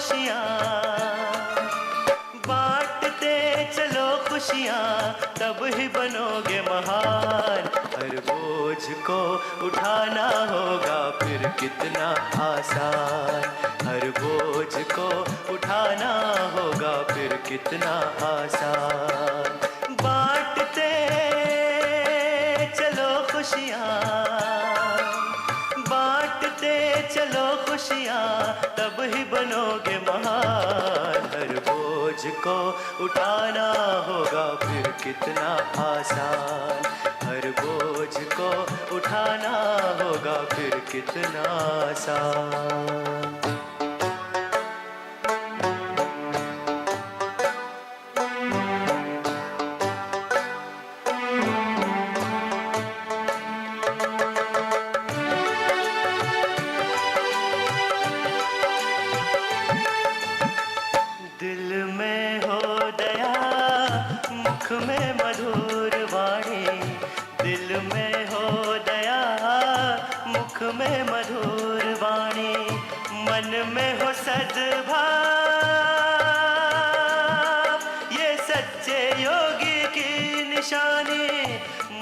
खुशियाँ, बांटते चलो खुशियाँ, तब ही बनोगे महान। हर बोझ को उठाना होगा फिर कितना आसान, हर बोझ को उठाना होगा फिर कितना आसान। बांटते चलो खुशियाँ, बांटते चलो खुशियाँ, तब ही बनोगे महान। हर बोझ को उठाना होगा फिर कितना आसान, हर बोझ को उठाना होगा फिर कितना आसान। दिल में हो दया, मुख में मधुर वाणी, दिल में हो दया, मुख में मधुर वाणी, मन में हो सद्भाव, ये सच्चे योगी की निशानी।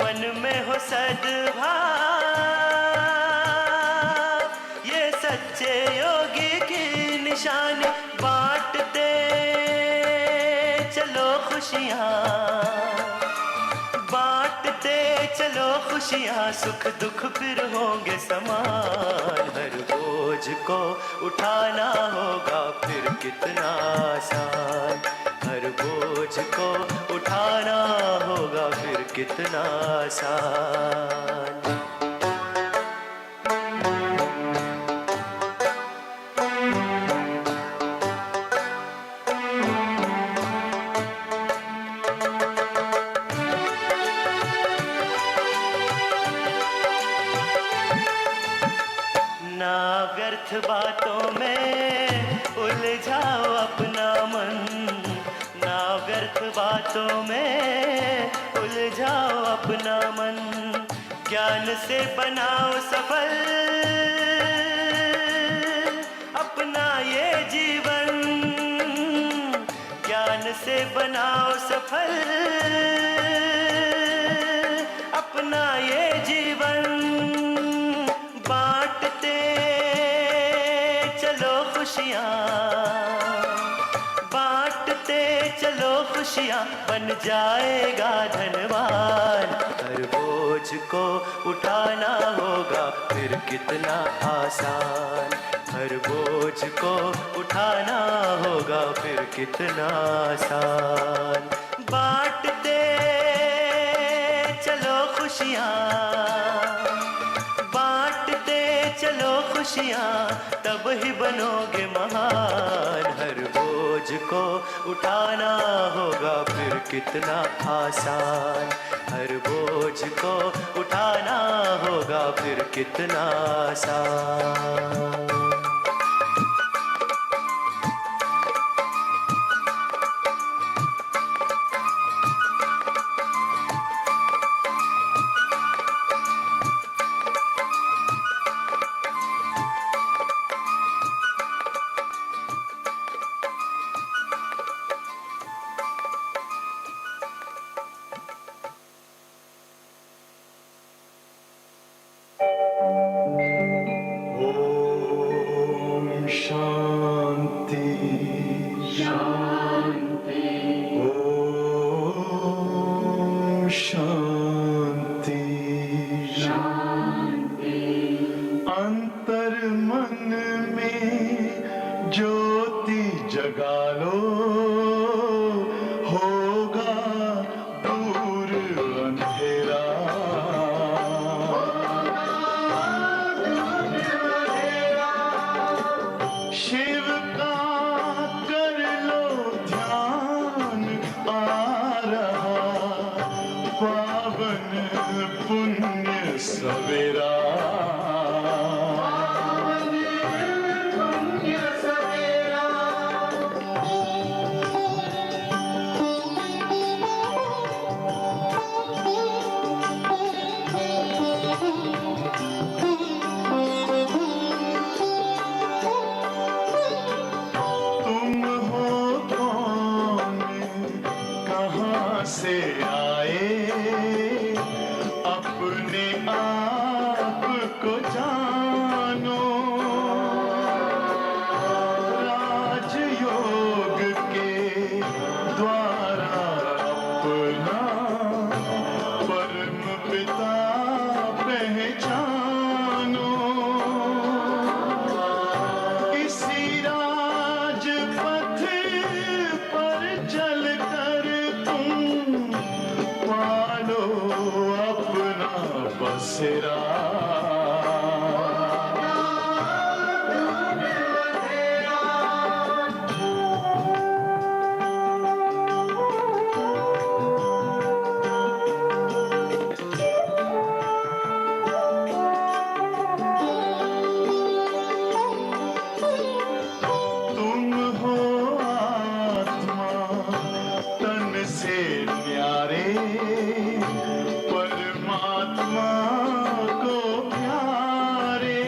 मन में हो सद्भाव, ये सच्चे योगी की निशानी। बांटते चलो खुशियाँ, बांटते चलो खुशियाँ, सुख दुख फिर होंगे समान। हर बोझ को उठाना होगा फिर कितना आसान, हर बोझ को उठाना होगा फिर कितना आसान। ना व्यर्थ बातों में उलझाओ अपना मन, ना व्यर्थ बातों में उलझाओ अपना मन। ज्ञान से बनाओ सफल अपना ये जीवन, ज्ञान से बनाओ सफल अपना ये जीवन। बांटते चलो खुशियाँ, बांटते चलो खुशियाँ, बन जाएगा धनवान। हर बोझ को उठाना होगा फिर कितना आसान, हर बोझ को उठाना होगा फिर कितना आसान। बांटते चलो खुशियाँ, बांटते चलो खुशियाँ, तब ही बनोगे महान। हर बोझ को उठाना होगा फिर कितना आसान, हर बोझ को उठाना होगा फिर कितना आसान। शांति शांति, ओम शांति शांति। अंतर मन में ज्योति जगा लो, होगा दूर अंधेरा। शिव का कर लो ध्यान, आ रहा पावन पुण्य सवेरा। को जानो, राजयोग के द्वारा अपना परम पिता पहचानो। इसी राजपथ पर चलकर तुम पालो अपना बसेरा। तुम हो आत्मा तन से न्यारे, परमात्मा को प्यारे।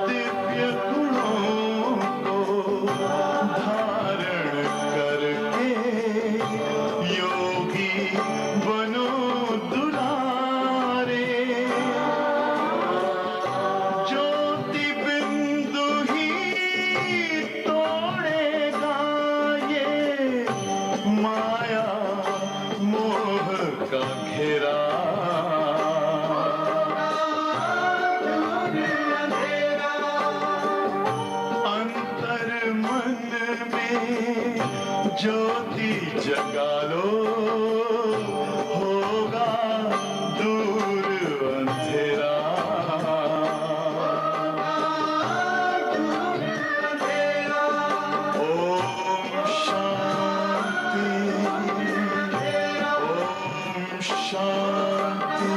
दिव्य गुणों को धारण करके योगी बनो दुलारे। ज्योति बिंदु ही तोड़ेगा ये माया मोह का घेरा। अंतर मन में ज्योति जगा लो, होगा दूर अंधेरा। ओम शांति, ओम शांति,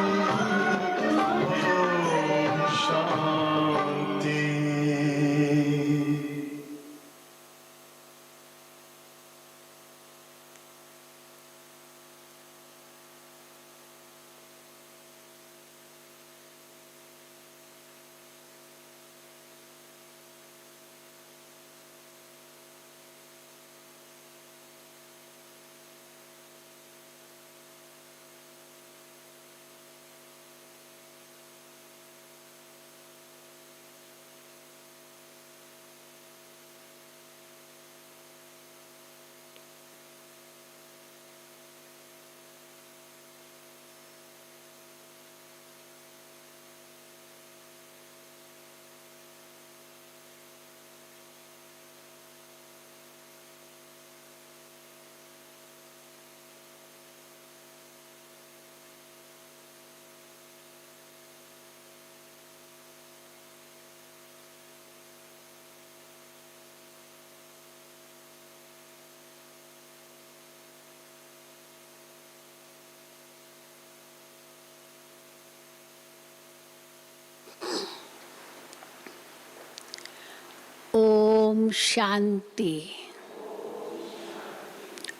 ओम शांति। ओम शांति,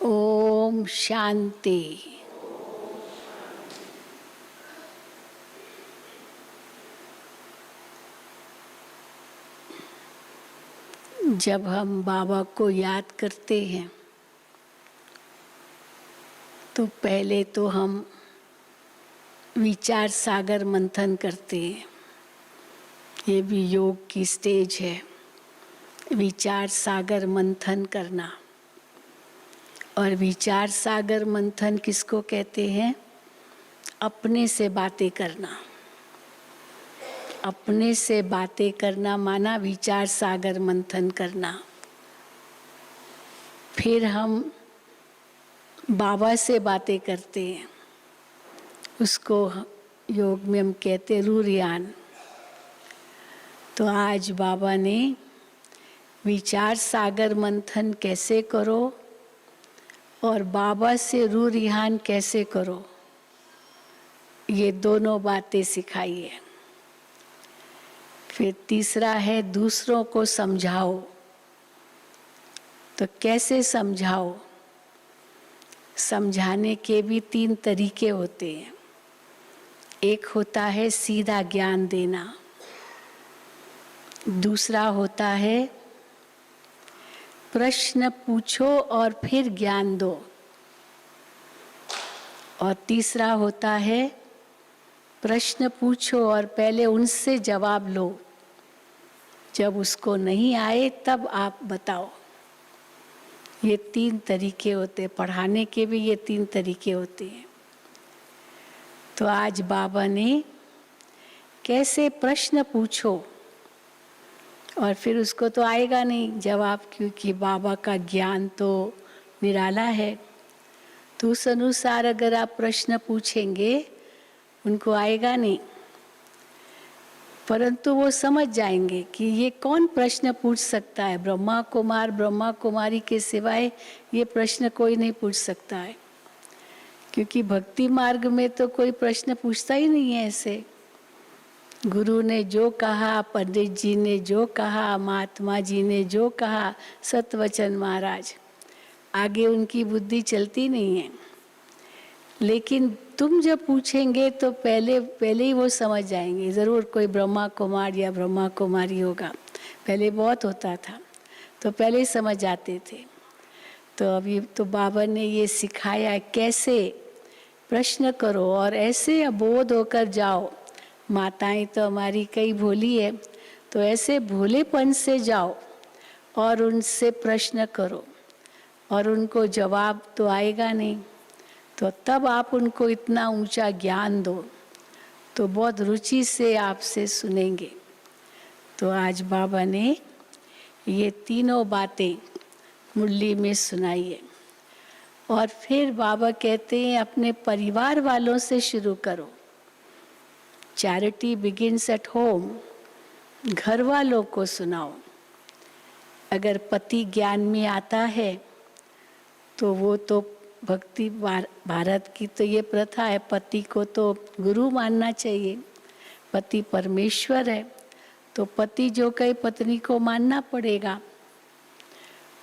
ओम शांति। जब हम बाबा को याद करते हैं तो पहले तो हम विचार सागर मंथन करते हैं। ये भी योग की स्टेज है, विचार सागर मंथन करना। और विचार सागर मंथन किसको कहते हैं? अपने से बातें करना। अपने से बातें करना माना विचार सागर मंथन करना। फिर हम बाबा से बातें करते हैं, उसको योग में हम कहते हैं रूरियान। तो आज बाबा ने विचार सागर मंथन कैसे करो और बाबा से रूरियान कैसे करो, ये दोनों बातें सिखाई है। फिर तीसरा है दूसरों को समझाओ। तो कैसे समझाओ? समझाने के भी 3 तरीके होते हैं। एक होता है सीधा ज्ञान देना, दूसरा होता है प्रश्न पूछो और फिर ज्ञान दो, और तीसरा होता है प्रश्न पूछो और पहले उनसे जवाब लो। जब उसको नहीं आए तब आप बताओ। ये 3 तरीके होते हैं, पढ़ाने के भी ये 3 तरीके होते हैं। तो आज बाबा ने कैसे प्रश्न पूछो, और फिर उसको तो आएगा नहीं जवाब, क्योंकि बाबा का ज्ञान तो निराला है। तो उस अनुसार अगर आप प्रश्न पूछेंगे उनको आएगा नहीं, परंतु वो समझ जाएंगे कि ये कौन प्रश्न पूछ सकता है। ब्रह्मा कुमार ब्रह्मा कुमारी के सिवाय ये प्रश्न कोई नहीं पूछ सकता है, क्योंकि भक्ति मार्ग में तो कोई प्रश्न पूछता ही नहीं है ऐसे। गुरु ने जो कहा, पंडित जी ने जो कहा, महात्मा जी ने जो कहा, सतवचन महाराज, आगे उनकी बुद्धि चलती नहीं है। लेकिन तुम जब पूछेंगे तो पहले ही वो समझ जाएंगे, ज़रूर कोई ब्रह्मा कुमार या ब्रह्मा कुमारी होगा। पहले बहुत होता था, तो पहले ही समझ जाते थे। तो अभी तो बाबा ने ये सिखाया कैसे प्रश्न करो और ऐसे अबोध होकर जाओ। माताएं तो हमारी कई भोली है, तो ऐसे भोलेपन से जाओ और उनसे प्रश्न करो, और उनको जवाब तो आएगा नहीं, तो तब आप उनको इतना ऊंचा ज्ञान दो तो बहुत रुचि से आपसे सुनेंगे। तो आज बाबा ने ये तीनों बातें मुरली में सुनाई है। और फिर बाबा कहते हैं अपने परिवार वालों से शुरू करो। Charity begins at home. घर वालों को सुनाओ। अगर पति ज्ञान में आता है तो वो तो भक्ति भारत की तो ये प्रथा है, पति को तो गुरु मानना चाहिए। पति परमेश्वर है, तो पति जो कहे पत्नी को मानना पड़ेगा।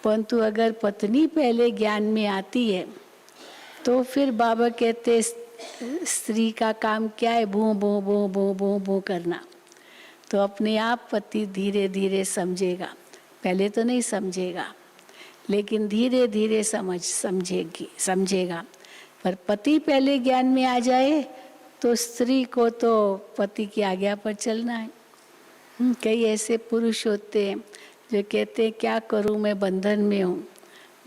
परंतु अगर पत्नी पहले ज्ञान में आती है तो फिर बाबा कहते स्त्री का काम क्या है, भू भू भू भू भू भू करना। तो अपने आप पति धीरे धीरे समझेगा, पहले तो नहीं समझेगा, लेकिन धीरे धीरे समझेगा। पर पति पहले ज्ञान में आ जाए तो स्त्री को तो पति की आज्ञा पर चलना है। कई ऐसे पुरुष होते हैं जो कहते हैं क्या करूं मैं बंधन में हूँ।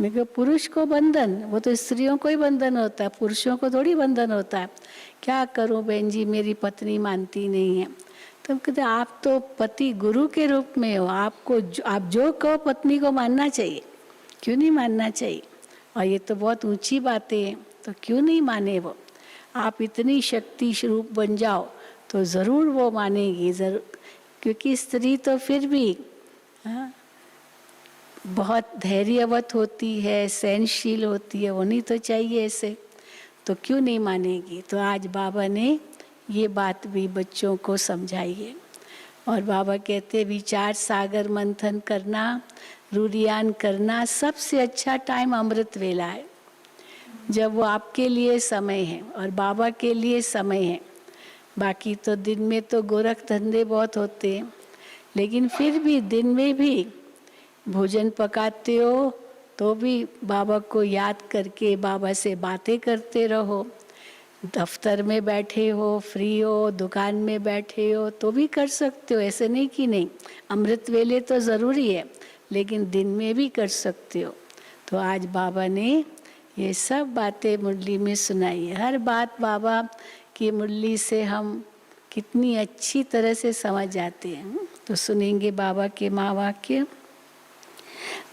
मैं कहा पुरुष को बंधन, वो तो स्त्रियों को ही बंधन होता है, पुरुषों को थोड़ी बंधन होता है। क्या करूं बहन जी, मेरी पत्नी मानती नहीं है। तो कहते आप तो पति गुरु के रूप में हो, आपको आप जो कहो पत्नी को मानना चाहिए, क्यों नहीं मानना चाहिए। और ये तो बहुत ऊंची बातें हैं, तो क्यों नहीं माने वो। आप इतनी शक्ति स्वरूप बन जाओ तो ज़रूर वो मानेगी, ज़रूर। क्योंकि स्त्री तो फिर भी बहुत धैर्यवत होती है, सहनशील होती है, होनी तो चाहिए ऐसे, तो क्यों नहीं मानेगी। तो आज बाबा ने ये बात भी बच्चों को समझाई है। और बाबा कहते विचार सागर मंथन करना, रूरियान करना, सबसे अच्छा टाइम अमृत वेला है, जब वो आपके लिए समय है और बाबा के लिए समय है। बाकी तो दिन में तो गोरख धंधे बहुत होते हैं, लेकिन फिर भी दिन में भी भोजन पकाते हो तो भी बाबा को याद करके बाबा से बातें करते रहो। दफ्तर में बैठे हो, फ्री हो, दुकान में बैठे हो तो भी कर सकते हो, ऐसे नहीं कि नहीं। अमृत वेले तो ज़रूरी है, लेकिन दिन में भी कर सकते हो। तो आज बाबा ने ये सब बातें मुरली में सुनाई है। हर बात बाबा की मुरली से हम कितनी अच्छी तरह से समझ जाते हैं। तो सुनेंगे बाबा के महावाक्य।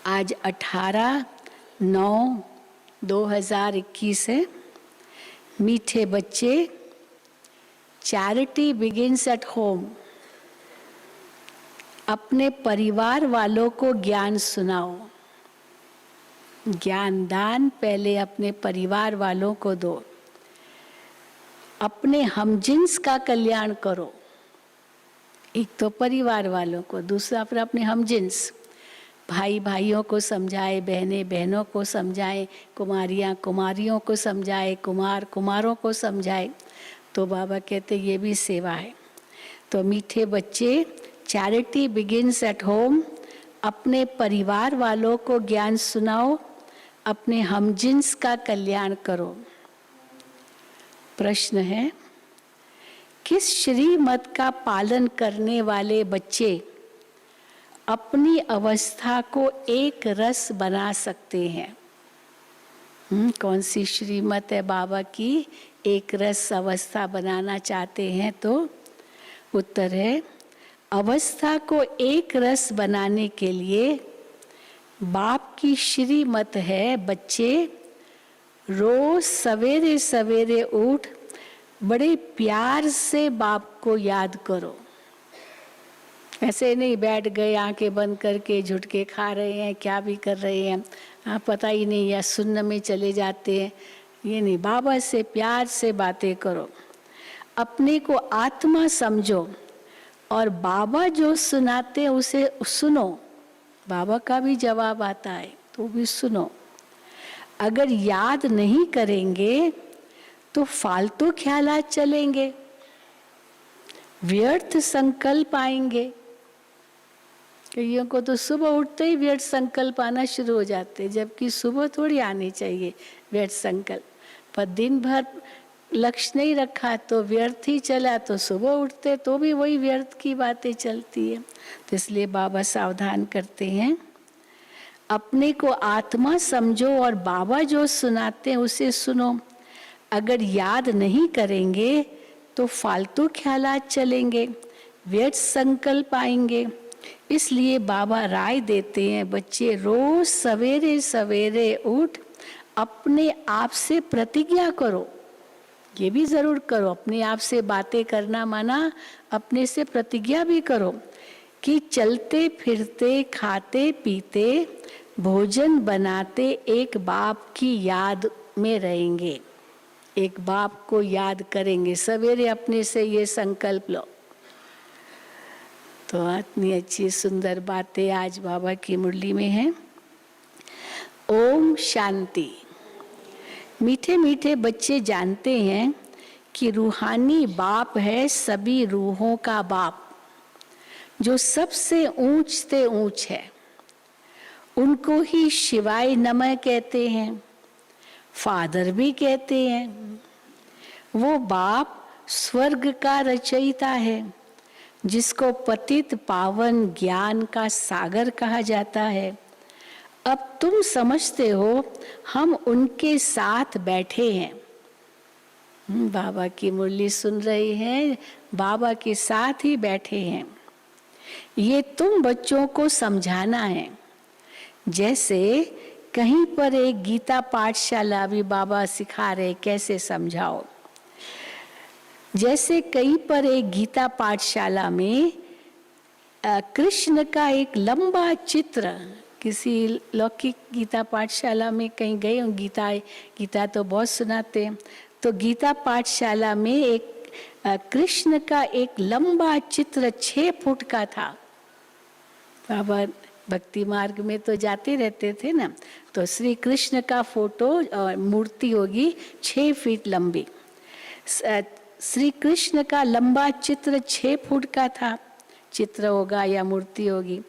आज 18/9/2021 है। मीठे बच्चे, चैरिटी बिगिंस एट होम। अपने परिवार वालों को ज्ञान सुनाओ। ज्ञान दान पहले अपने परिवार वालों को दो। अपने हमजिन्स का कल्याण करो। एक तो परिवार वालों को, दूसरा फिर अपने हमजिन्स, भाई भाइयों को समझाए, बहनें बहनों को समझाए, कुमारियाँ कुमारियों को समझाए, कुमार कुमारों को समझाए। तो बाबा कहते ये भी सेवा है। तो मीठे बच्चे, चैरिटी बिगिंस एट होम। अपने परिवार वालों को ज्ञान सुनाओ, अपने हमजिन्स का कल्याण करो। प्रश्न है, किस श्रीमत का पालन करने वाले बच्चे अपनी अवस्था को एक रस बना सकते हैं? कौन सी श्रीमत है बाबा की? एक रस अवस्था बनाना चाहते हैं तो उत्तर है, अवस्था को एक रस बनाने के लिए बाप की श्रीमत है, बच्चे रोज सवेरे सवेरे उठ बड़े प्यार से बाप को याद करो। ऐसे नहीं बैठ गए आंखें बंद करके झुटके खा रहे हैं, क्या भी कर रहे हैं, पता ही नहीं, या सुन्न में चले जाते हैं। ये नहीं, बाबा से प्यार से बातें करो, अपने को आत्मा समझो और बाबा जो सुनाते हैं उसे सुनो। बाबा का भी जवाब आता है तो भी सुनो। अगर याद नहीं करेंगे तो फालतू ख्यालात चलेंगे, व्यर्थ संकल्प आएंगे। कईयों को तो सुबह उठते ही व्यर्थ संकल्प आना शुरू हो जाते, जबकि सुबह थोड़ी आनी चाहिए व्यर्थ संकल्प। पर दिन भर लक्ष्य नहीं रखा तो व्यर्थ ही चला, तो सुबह उठते तो भी वही व्यर्थ की बातें चलती है। तो इसलिए बाबा सावधान करते हैं, अपने को आत्मा समझो और बाबा जो सुनाते हैं उसे सुनो। अगर याद नहीं करेंगे तो फालतू ख्यालात चलेंगे, व्यर्थ संकल्प आएंगे। इसलिए बाबा राय देते हैं, बच्चे रोज सवेरे सवेरे उठ अपने आप से प्रतिज्ञा करो। ये भी जरूर करो, अपने आप से बातें करना माना अपने से प्रतिज्ञा भी करो कि चलते फिरते खाते पीते भोजन बनाते एक बाप की याद में रहेंगे, एक बाप को याद करेंगे। सवेरे अपने से ये संकल्प लो। तो इतनी अच्छी सुंदर बातें आज बाबा की मुरली में है। ओम शांति। मीठे मीठे बच्चे जानते हैं कि रूहानी बाप है सभी रूहों का बाप, जो सबसे ऊंच से ऊंच है। उनको ही शिवाय नमः कहते हैं, फादर भी कहते हैं। वो बाप स्वर्ग का रचयिता है, जिसको पतित पावन ज्ञान का सागर कहा जाता है। अब तुम समझते हो हम उनके साथ बैठे हैं। बाबा की मुरली सुन रहे हैं, बाबा के साथ ही बैठे हैं। ये तुम बच्चों को समझाना है। जैसे कहीं पर एक गीता पाठशाला भी बाबा सिखा रहे कैसे समझाओ। जैसे कहीं पर एक गीता पाठशाला में कृष्ण का एक लंबा चित्र, किसी लौकिक गीता पाठशाला में कहीं गए हो, गीता तो बहुत सुनाते हैं, तो गीता पाठशाला में एक कृष्ण का एक लंबा चित्र 6 फुट का था। बाबा भक्ति मार्ग में तो जाते रहते थे ना, तो श्री कृष्ण का फोटो और मूर्ति होगी 6 फीट लंबी। श्री कृष्ण का लंबा चित्र 6 फुट का था, चित्र होगा या मूर्ति होगी।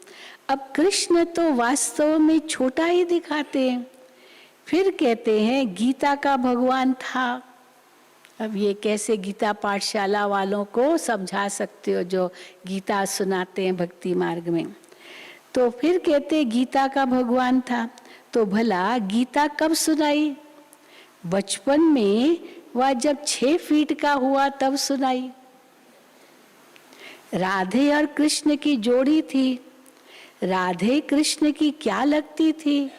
अब कृष्ण तो वास्तव में छोटा ही दिखाते हैं, फिर कहते हैं गीता का भगवान था। अब ये कैसे गीता पाठशाला वालों को समझा सकते हो जो गीता सुनाते हैं भक्ति मार्ग में। तो फिर कहते गीता का भगवान था, तो भला गीता कब सुनाई? बचपन में, वह जब 6 फीट का हुआ तब सुनाई। राधे और कृष्ण की जोड़ी थी, राधे कृष्ण की क्या लगती थी?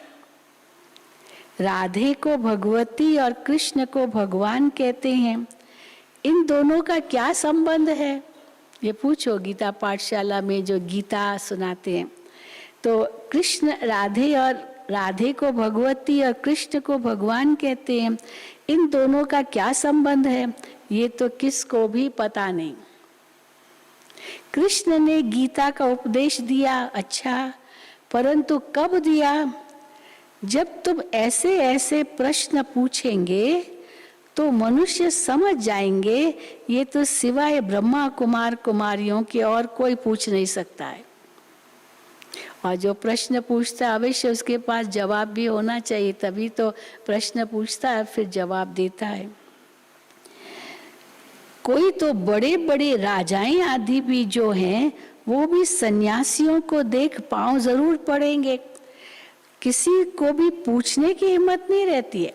राधे को भगवती और कृष्ण को भगवान कहते हैं। इन दोनों का क्या संबंध है? ये पूछो गीता पाठशाला में जो गीता सुनाते हैं। तो कृष्ण राधे को भगवती और कृष्ण को भगवान कहते हैं। इन दोनों का क्या संबंध है? ये तो किसको भी पता नहीं। कृष्ण ने गीता का उपदेश दिया, अच्छा, परंतु कब दिया? जब तुम ऐसे ऐसे प्रश्न पूछेंगे तो मनुष्य समझ जाएंगे ये तो सिवाय ब्रह्मा कुमार कुमारियों के और कोई पूछ नहीं सकता है। और जो प्रश्न पूछता है अवश्य उसके पास जवाब भी होना चाहिए, तभी तो प्रश्न पूछता है फिर जवाब देता है। कोई तो बड़े बड़े राजाएं आदि भी जो हैं वो भी सन्यासियों को देख पांव जरूर पड़ेंगे, किसी को भी पूछने की हिम्मत नहीं रहती है।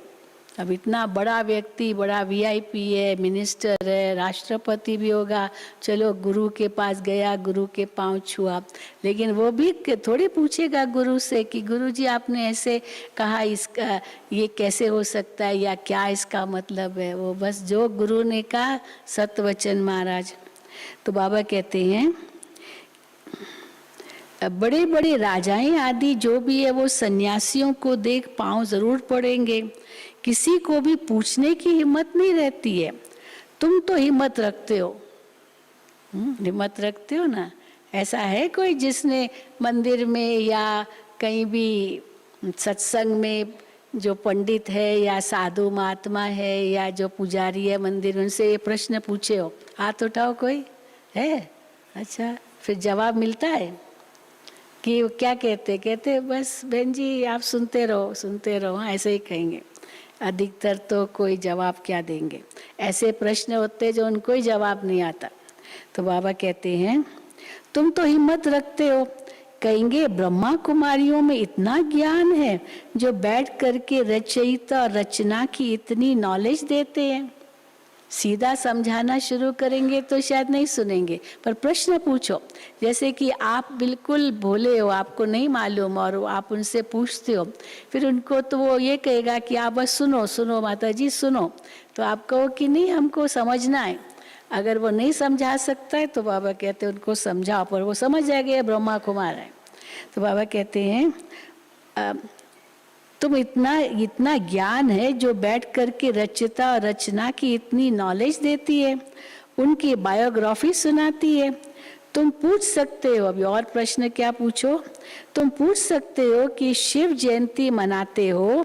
अब इतना बड़ा व्यक्ति, बड़ा वीआईपी है, मिनिस्टर है, राष्ट्रपति भी होगा, चलो गुरु के पास गया, गुरु के पांव छुआ, लेकिन वो भी थोड़ी पूछेगा गुरु से कि गुरुजी आपने ऐसे कहा, इसका ये कैसे हो सकता है या क्या इसका मतलब है। वो बस जो गुरु ने कहा सतवचन महाराज। तो बाबा कहते हैं बड़े बड़े राजाएं आदि जो भी है वो सन्यासियों को देख पांव जरूर पड़ेंगे, किसी को भी पूछने की हिम्मत नहीं रहती है। तुम तो हिम्मत रखते हो, हिम्मत रखते हो ना। ऐसा है कोई जिसने मंदिर में या कहीं भी सत्संग में जो पंडित है या साधु महात्मा है या जो पुजारी है मंदिर में, उनसे ये प्रश्न पूछे हो? हाथ उठाओ, कोई है? अच्छा, फिर जवाब मिलता है कि क्या कहते? कहते बस बहन जी आप सुनते रहो, सुनते रहो। हाँ, ऐसे ही कहेंगे। अधिकतर तो कोई जवाब क्या देंगे। ऐसे प्रश्न होते जो उनको ही जवाब नहीं आता। तो बाबा कहते हैं तुम तो हिम्मत रखते हो, कहेंगे ब्रह्मा कुमारियों में इतना ज्ञान है जो बैठ करके रचयिता और रचना की इतनी नॉलेज देते हैं। सीधा समझाना शुरू करेंगे तो शायद नहीं सुनेंगे, पर प्रश्न पूछो। जैसे कि आप बिल्कुल भोले हो, आपको नहीं मालूम और आप उनसे पूछते हो, फिर उनको तो वो ये कहेगा कि आप बस सुनो सुनो माता जी सुनो। तो आप कहो कि नहीं हमको समझना है। अगर वो नहीं समझा सकता है तो बाबा कहते हैं उनको समझाओ, पर वो समझ जाएगा ये ब्रह्मा कुमार है। तो बाबा कहते हैं तुम इतना ज्ञान है जो बैठ करके रचयिता और रचना की इतनी नॉलेज देती है, उनकी बायोग्राफी सुनाती है। तुम पूछ सकते हो, अभी और प्रश्न क्या पूछो? तुम पूछ सकते हो कि शिव जयंती मनाते हो,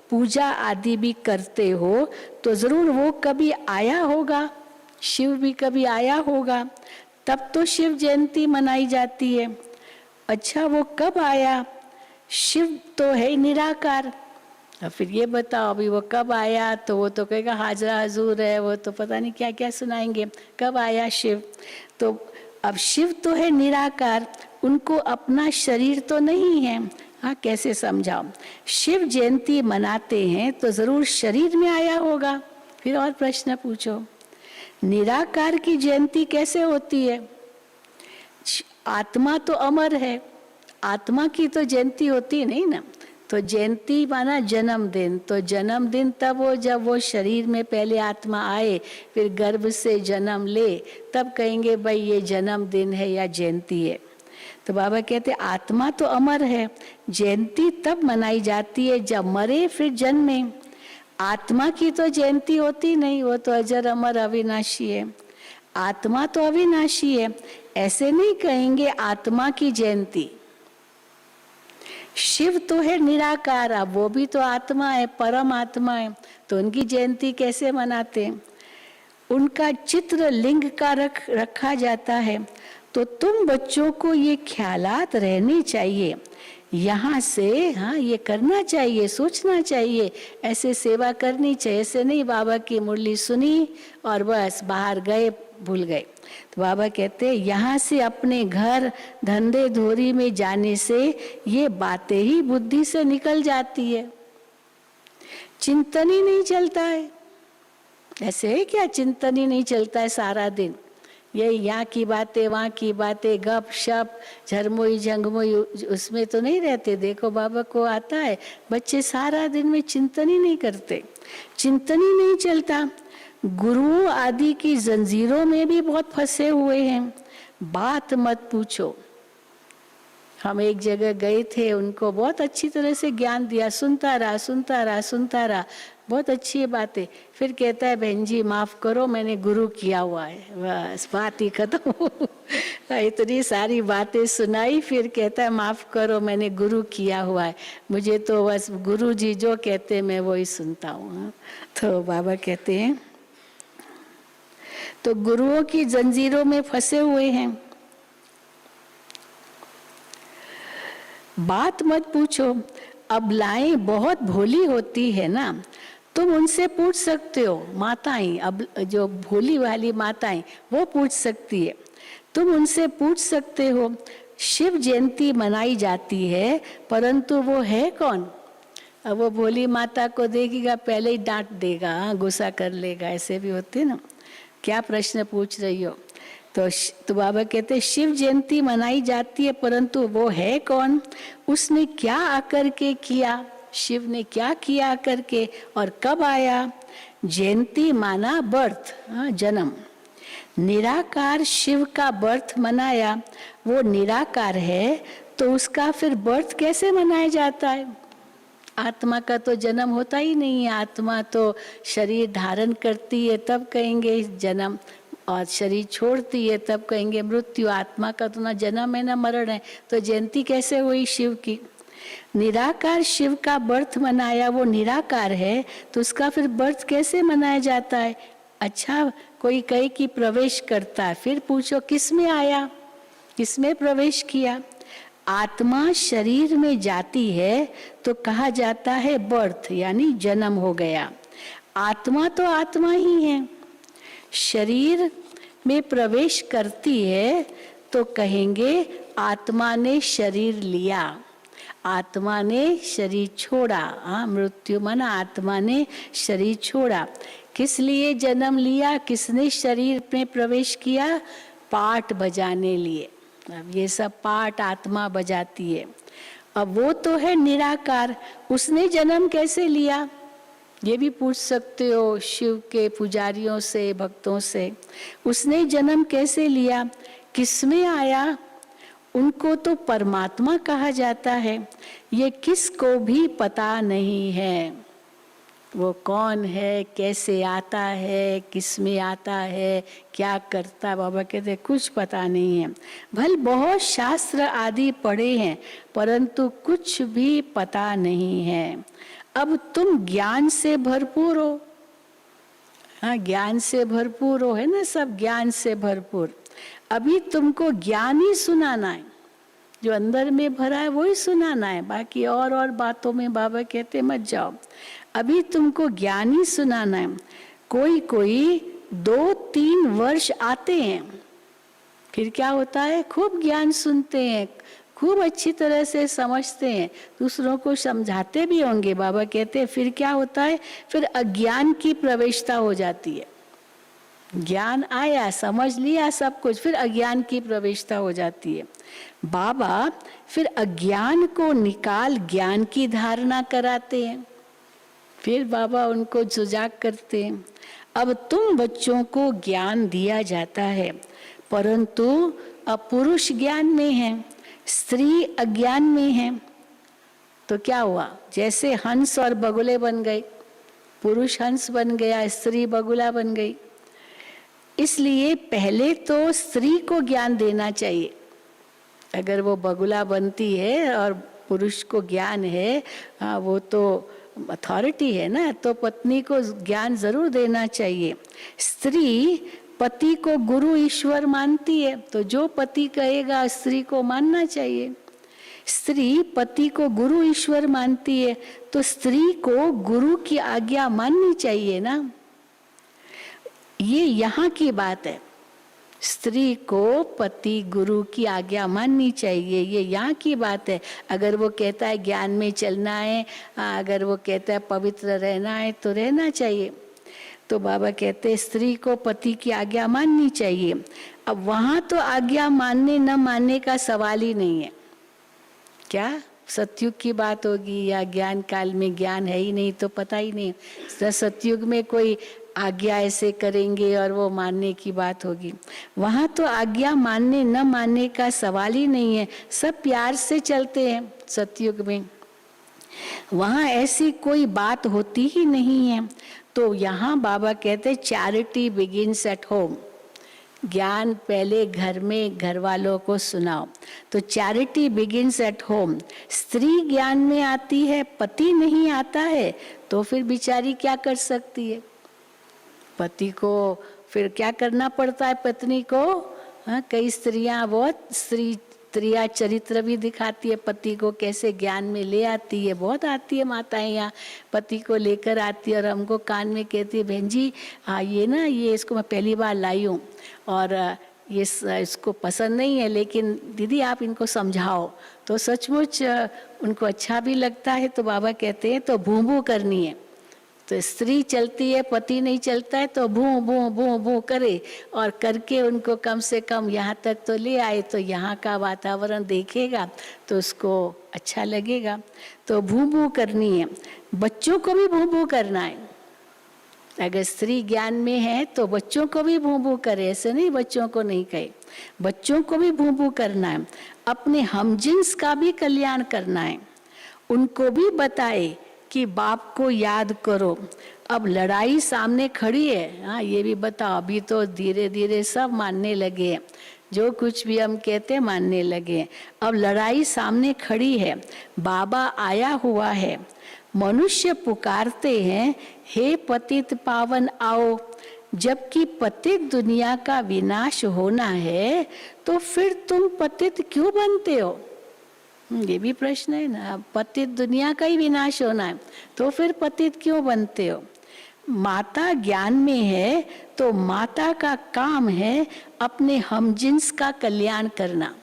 पूजा आदि भी करते हो, तो जरूर वो कभी आया होगा, शिव भी कभी आया होगा, तब तो शिव जयंती मनाई जाती है। अच्छा, वो कब आया? शिव तो है निराकार। अब फिर ये बताओ अभी वो कब आया? तो वो तो कहेगा हाजरा हजूर है, वो तो पता नहीं क्या क्या सुनाएंगे। कब आया शिव? तो अब शिव तो है निराकार, उनको अपना शरीर तो नहीं है। हाँ, कैसे समझाओ? शिव जयंती मनाते हैं तो जरूर शरीर में आया होगा। फिर और प्रश्न पूछो, निराकार की जयंती कैसे होती है? आत्मा तो अमर है, आत्मा की तो जयंती होती नहीं ना। तो जयंती माना जन्मदिन, तो जन्मदिन तब हो जब वो शरीर में पहले आत्मा आए, फिर गर्भ से जन्म ले, तब कहेंगे भाई ये जन्मदिन है या जयंती है। तो बाबा कहते आत्मा तो अमर है, जयंती तब मनाई जाती है जब मरे फिर जन्मे। आत्मा की तो जयंती होती नहीं, वो तो अजर अमर अविनाशी है। आत्मा तो अविनाशी है, ऐसे नहीं कहेंगे आत्मा की जयंती। शिव तो है निराकार, अब वो भी तो आत्मा है, परम आत्मा है, तो उनकी जयंती कैसे मनाते हैं? उनका चित्र लिंग का रखा जाता है। तो तुम बच्चों को ये ख्यालात रहने चाहिए, यहाँ से हाँ ये करना चाहिए, सोचना चाहिए, ऐसे सेवा करनी चाहिए। ऐसे नहीं बाबा की मुरली सुनी और बस बाहर गए, भूल गए। तो बाबा कहते हैं यहाँ से अपने घर धंधे धोरी में जाने से ये बातें ही बुद्धि से निकल जाती है, चिंतन ही नहीं चलता है। ऐसे है क्या चिंतन ही नहीं चलता है सारा दिन? ये यहाँ की बातें वहाँ की बातें, गप शप झरमोई झंगमोई, उसमें तो नहीं रहते। देखो बाबा को आता है, बच्चे सारा दिन में चिंतन ही नहीं करते, चिंतन ही नहीं चलता। गुरुओं आदि की जंजीरों में भी बहुत फंसे हुए हैं, बात मत पूछो। हम एक जगह गए थे, उनको बहुत अच्छी तरह से ज्ञान दिया, सुनता रहा सुनता रहा सुनता रहा, बहुत अच्छी बातें। फिर कहता है बहन जी माफ करो मैंने गुरु किया हुआ है, बस बात ही खत्म। इतनी सारी बातें सुनाई, फिर कहता है माफ करो मैंने गुरु किया हुआ है, मुझे तो बस गुरु जी जो कहते हैं मैं वही सुनता हूँ। तो बाबा कहते हैं तो गुरुओं की जंजीरों में फंसे हुए हैं, बात मत पूछो। अबलाएं बहुत भोली होती है ना, तुम उनसे पूछ सकते हो, माताएं, अब जो भोली वाली माताएं वो पूछ सकती है, तुम उनसे पूछ सकते हो शिव जयंती मनाई जाती है परंतु वो है कौन। अब वो भोली माता को देखेगा पहले ही डांट देगा, गुस्सा कर लेगा, ऐसे भी होते ना, क्या प्रश्न पूछ रही हो। तो बाबा कहते शिव जयंती मनाई जाती है परंतु वो है कौन, उसने क्या आकर के किया, शिव ने क्या किया आकर के और कब आया। जयंती माना बर्थ, जन्म। निराकार शिव का बर्थ मनाया, वो निराकार है तो उसका फिर बर्थ कैसे मनाया जाता है। आत्मा का तो जन्म होता ही नहीं है, आत्मा तो शरीर धारण करती है तब कहेंगे जन्म, और शरीर छोड़ती है तब कहेंगे मृत्यु। आत्मा का तो ना जन्म है ना मरण है, तो जयंती कैसे हुई शिव की। निराकार शिव का बर्थ मनाया, वो निराकार है तो उसका फिर बर्थ कैसे मनाया जाता है। अच्छा, कोई कहे कि प्रवेश करता है, फिर पूछो किस में आया, किस में प्रवेश किया। आत्मा शरीर में जाती है तो कहा जाता है बर्थ, यानी जन्म हो गया। आत्मा तो आत्मा ही है, शरीर में प्रवेश करती है तो कहेंगे आत्मा ने शरीर लिया, आत्मा ने शरीर छोड़ा। मृत्यु माना आत्मा ने शरीर छोड़ा। किस लिए जन्म लिया, किसने शरीर में प्रवेश किया, पाठ बजाने लिए। अब ये सब पाठ आत्मा बजाती है। अब वो तो है निराकार, उसने जन्म कैसे लिया, ये भी पूछ सकते हो शिव के पुजारियों से, भक्तों से। उसने जन्म कैसे लिया, किसमें आया, उनको तो परमात्मा कहा जाता है, ये किसको भी पता नहीं है। वो कौन है, कैसे आता है, किस में आता है, क्या करता, बाबा कहते कुछ पता नहीं है। भले बहुत शास्त्र आदि पढ़े हैं परंतु कुछ भी पता नहीं है। अब तुम ज्ञान से भरपूर हो, ज्ञान से भरपूर हो, है ना, सब ज्ञान से भरपूर। अभी तुमको ज्ञान ही सुनाना है, जो अंदर में भरा है वो ही सुनाना है, बाकी और बातों में बाबा कहते मत जाओ। अभी तुमको ज्ञान ही सुनाना है। कोई कोई 2-3 वर्ष आते हैं, फिर क्या होता है, खूब ज्ञान सुनते हैं, खूब अच्छी तरह से समझते हैं, दूसरों को समझाते भी होंगे। बाबा कहते हैं फिर क्या होता है, फिर अज्ञान की प्रवेशता हो जाती है। ज्ञान आया, समझ लिया सब कुछ, फिर अज्ञान की प्रवेशता हो जाती है। बाबा फिर अज्ञान को निकाल ज्ञान की धारणा कराते हैं, फिर बाबा उनको सुजाग करते हैं। अब तुम बच्चों को ज्ञान दिया जाता है परंतु अब पुरुष ज्ञान में है, स्त्री अज्ञान में है, तो क्या हुआ, जैसे हंस और बगुले बन गए, पुरुष हंस बन गया, स्त्री बगुला बन गई। इसलिए पहले तो स्त्री को ज्ञान देना चाहिए। अगर वो बगुला बनती है और पुरुष को ज्ञान है, वो तो अथॉरिटी है ना, तो पत्नी को ज्ञान जरूर देना चाहिए। स्त्री पति को गुरु ईश्वर मानती है, तो जो पति कहेगा स्त्री को मानना चाहिए। स्त्री पति को गुरु ईश्वर मानती है तो स्त्री को गुरु की आज्ञा माननी चाहिए ना। ये यहाँ की बात है, स्त्री को पति गुरु की आज्ञा माननी चाहिए, ये यहाँ की बात है। अगर वो कहता है ज्ञान में चलना है, अगर वो कहता है पवित्र रहना है तो रहना चाहिए। तो बाबा कहते हैं स्त्री को पति की आज्ञा माननी चाहिए। अब वहाँ तो आज्ञा मानने न मानने का सवाल ही नहीं है। क्या सतयुग की बात होगी या ज्ञान काल में ज्ञान है ही नहीं तो पता ही नहीं। सतयुग में कोई आज्ञा ऐसे करेंगे और वो मानने की बात होगी। वहाँ तो आज्ञा मानने न मानने का सवाल ही नहीं है, सब प्यार से चलते हैं सतयुग में। वहाँ ऐसी कोई बात होती ही नहीं है। तो यहाँ बाबा कहते चैरिटी बिगिंस एट होम, ज्ञान पहले घर में घर वालों को सुनाओ। तो चैरिटी बिगिंस एट होम। स्त्री ज्ञान में आती है, पति नहीं आता है, तो फिर बेचारी क्या कर सकती है। पति को फिर क्या करना पड़ता है, पत्नी को। कई स्त्रियां बहुत स्त्री स्त्रियां चरित्र भी दिखाती है, पति को कैसे ज्ञान में ले आती है। बहुत आती है माताएं यहाँ, पति को लेकर आती है और हमको कान में कहती है, बहन जी हाँ ये ना, ये इसको मैं पहली बार लाई हूँ और ये इसको पसंद नहीं है, लेकिन दीदी आप इनको समझाओ। तो सचमुच उनको अच्छा भी लगता है। तो बाबा कहते हैं तो भूं भूं करनी है। तो स्त्री चलती है, पति नहीं चलता है, तो भूं भूं भूं भूं करे और करके उनको कम से कम यहाँ तक तो ले आए। तो यहाँ का वातावरण देखेगा तो उसको अच्छा लगेगा। तो भूं भूं करनी है। बच्चों को भी भूं भूं करना है। अगर स्त्री ज्ञान में है तो बच्चों को भी भूं भूं करे, ऐसे नहीं बच्चों को नहीं कहे, बच्चों को भी भूं भूं करना है। अपने हमजिन्स का भी कल्याण करना है, उनको भी बताए कि बाप को याद करो। अब लड़ाई सामने खड़ी है, हाँ ये भी बताओ। अभी तो धीरे धीरे सब मानने लगे, जो कुछ भी हम कहते हैं मानने लगे। अब लड़ाई सामने खड़ी है, बाबा आया हुआ है, मनुष्य पुकारते हैं हे पतित पावन आओ। जबकि पतित दुनिया का विनाश होना है तो फिर तुम पतित क्यों बनते हो? ये भी प्रश्न है ना। पतित दुनिया का ही विनाश होना है तो फिर पतित क्यों बनते हो? माता ज्ञान में है तो माता का काम है अपने हमजिन्स का कल्याण करना।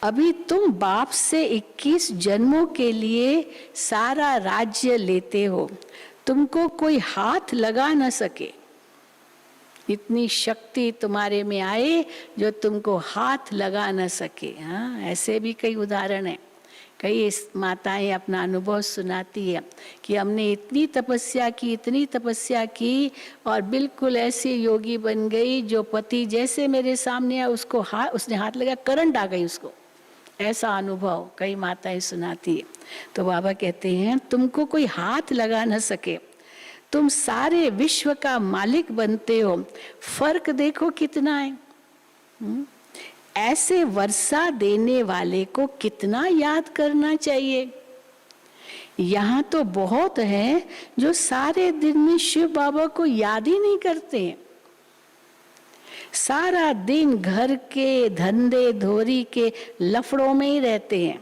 अभी तुम बाप से 21 जन्मों के लिए सारा राज्य लेते हो, तुमको कोई हाथ लगा न सके। इतनी शक्ति तुम्हारे में आए जो तुमको हाथ लगा न सके। हाँ ऐसे भी कई उदाहरण हैं। कई माताएं अपना अनुभव सुनाती है कि हमने इतनी तपस्या की, इतनी तपस्या की और बिल्कुल ऐसी योगी बन गई, जो पति जैसे मेरे सामने आया उसने हाथ लगा, करंट आ गई उसको। ऐसा अनुभव कई माताएं सुनाती है। तो बाबा कहते हैं तुमको कोई हाथ लगा न सके, तुम सारे विश्व का मालिक बनते हो। फर्क देखो कितना है। ऐसे वर्षा देने वाले को कितना याद करना चाहिए। यहाँ तो बहुत हैं जो सारे दिन में शिव बाबा को याद ही नहीं करते हैं। सारा दिन घर के धंधे धोरी के लफड़ों में ही रहते हैं।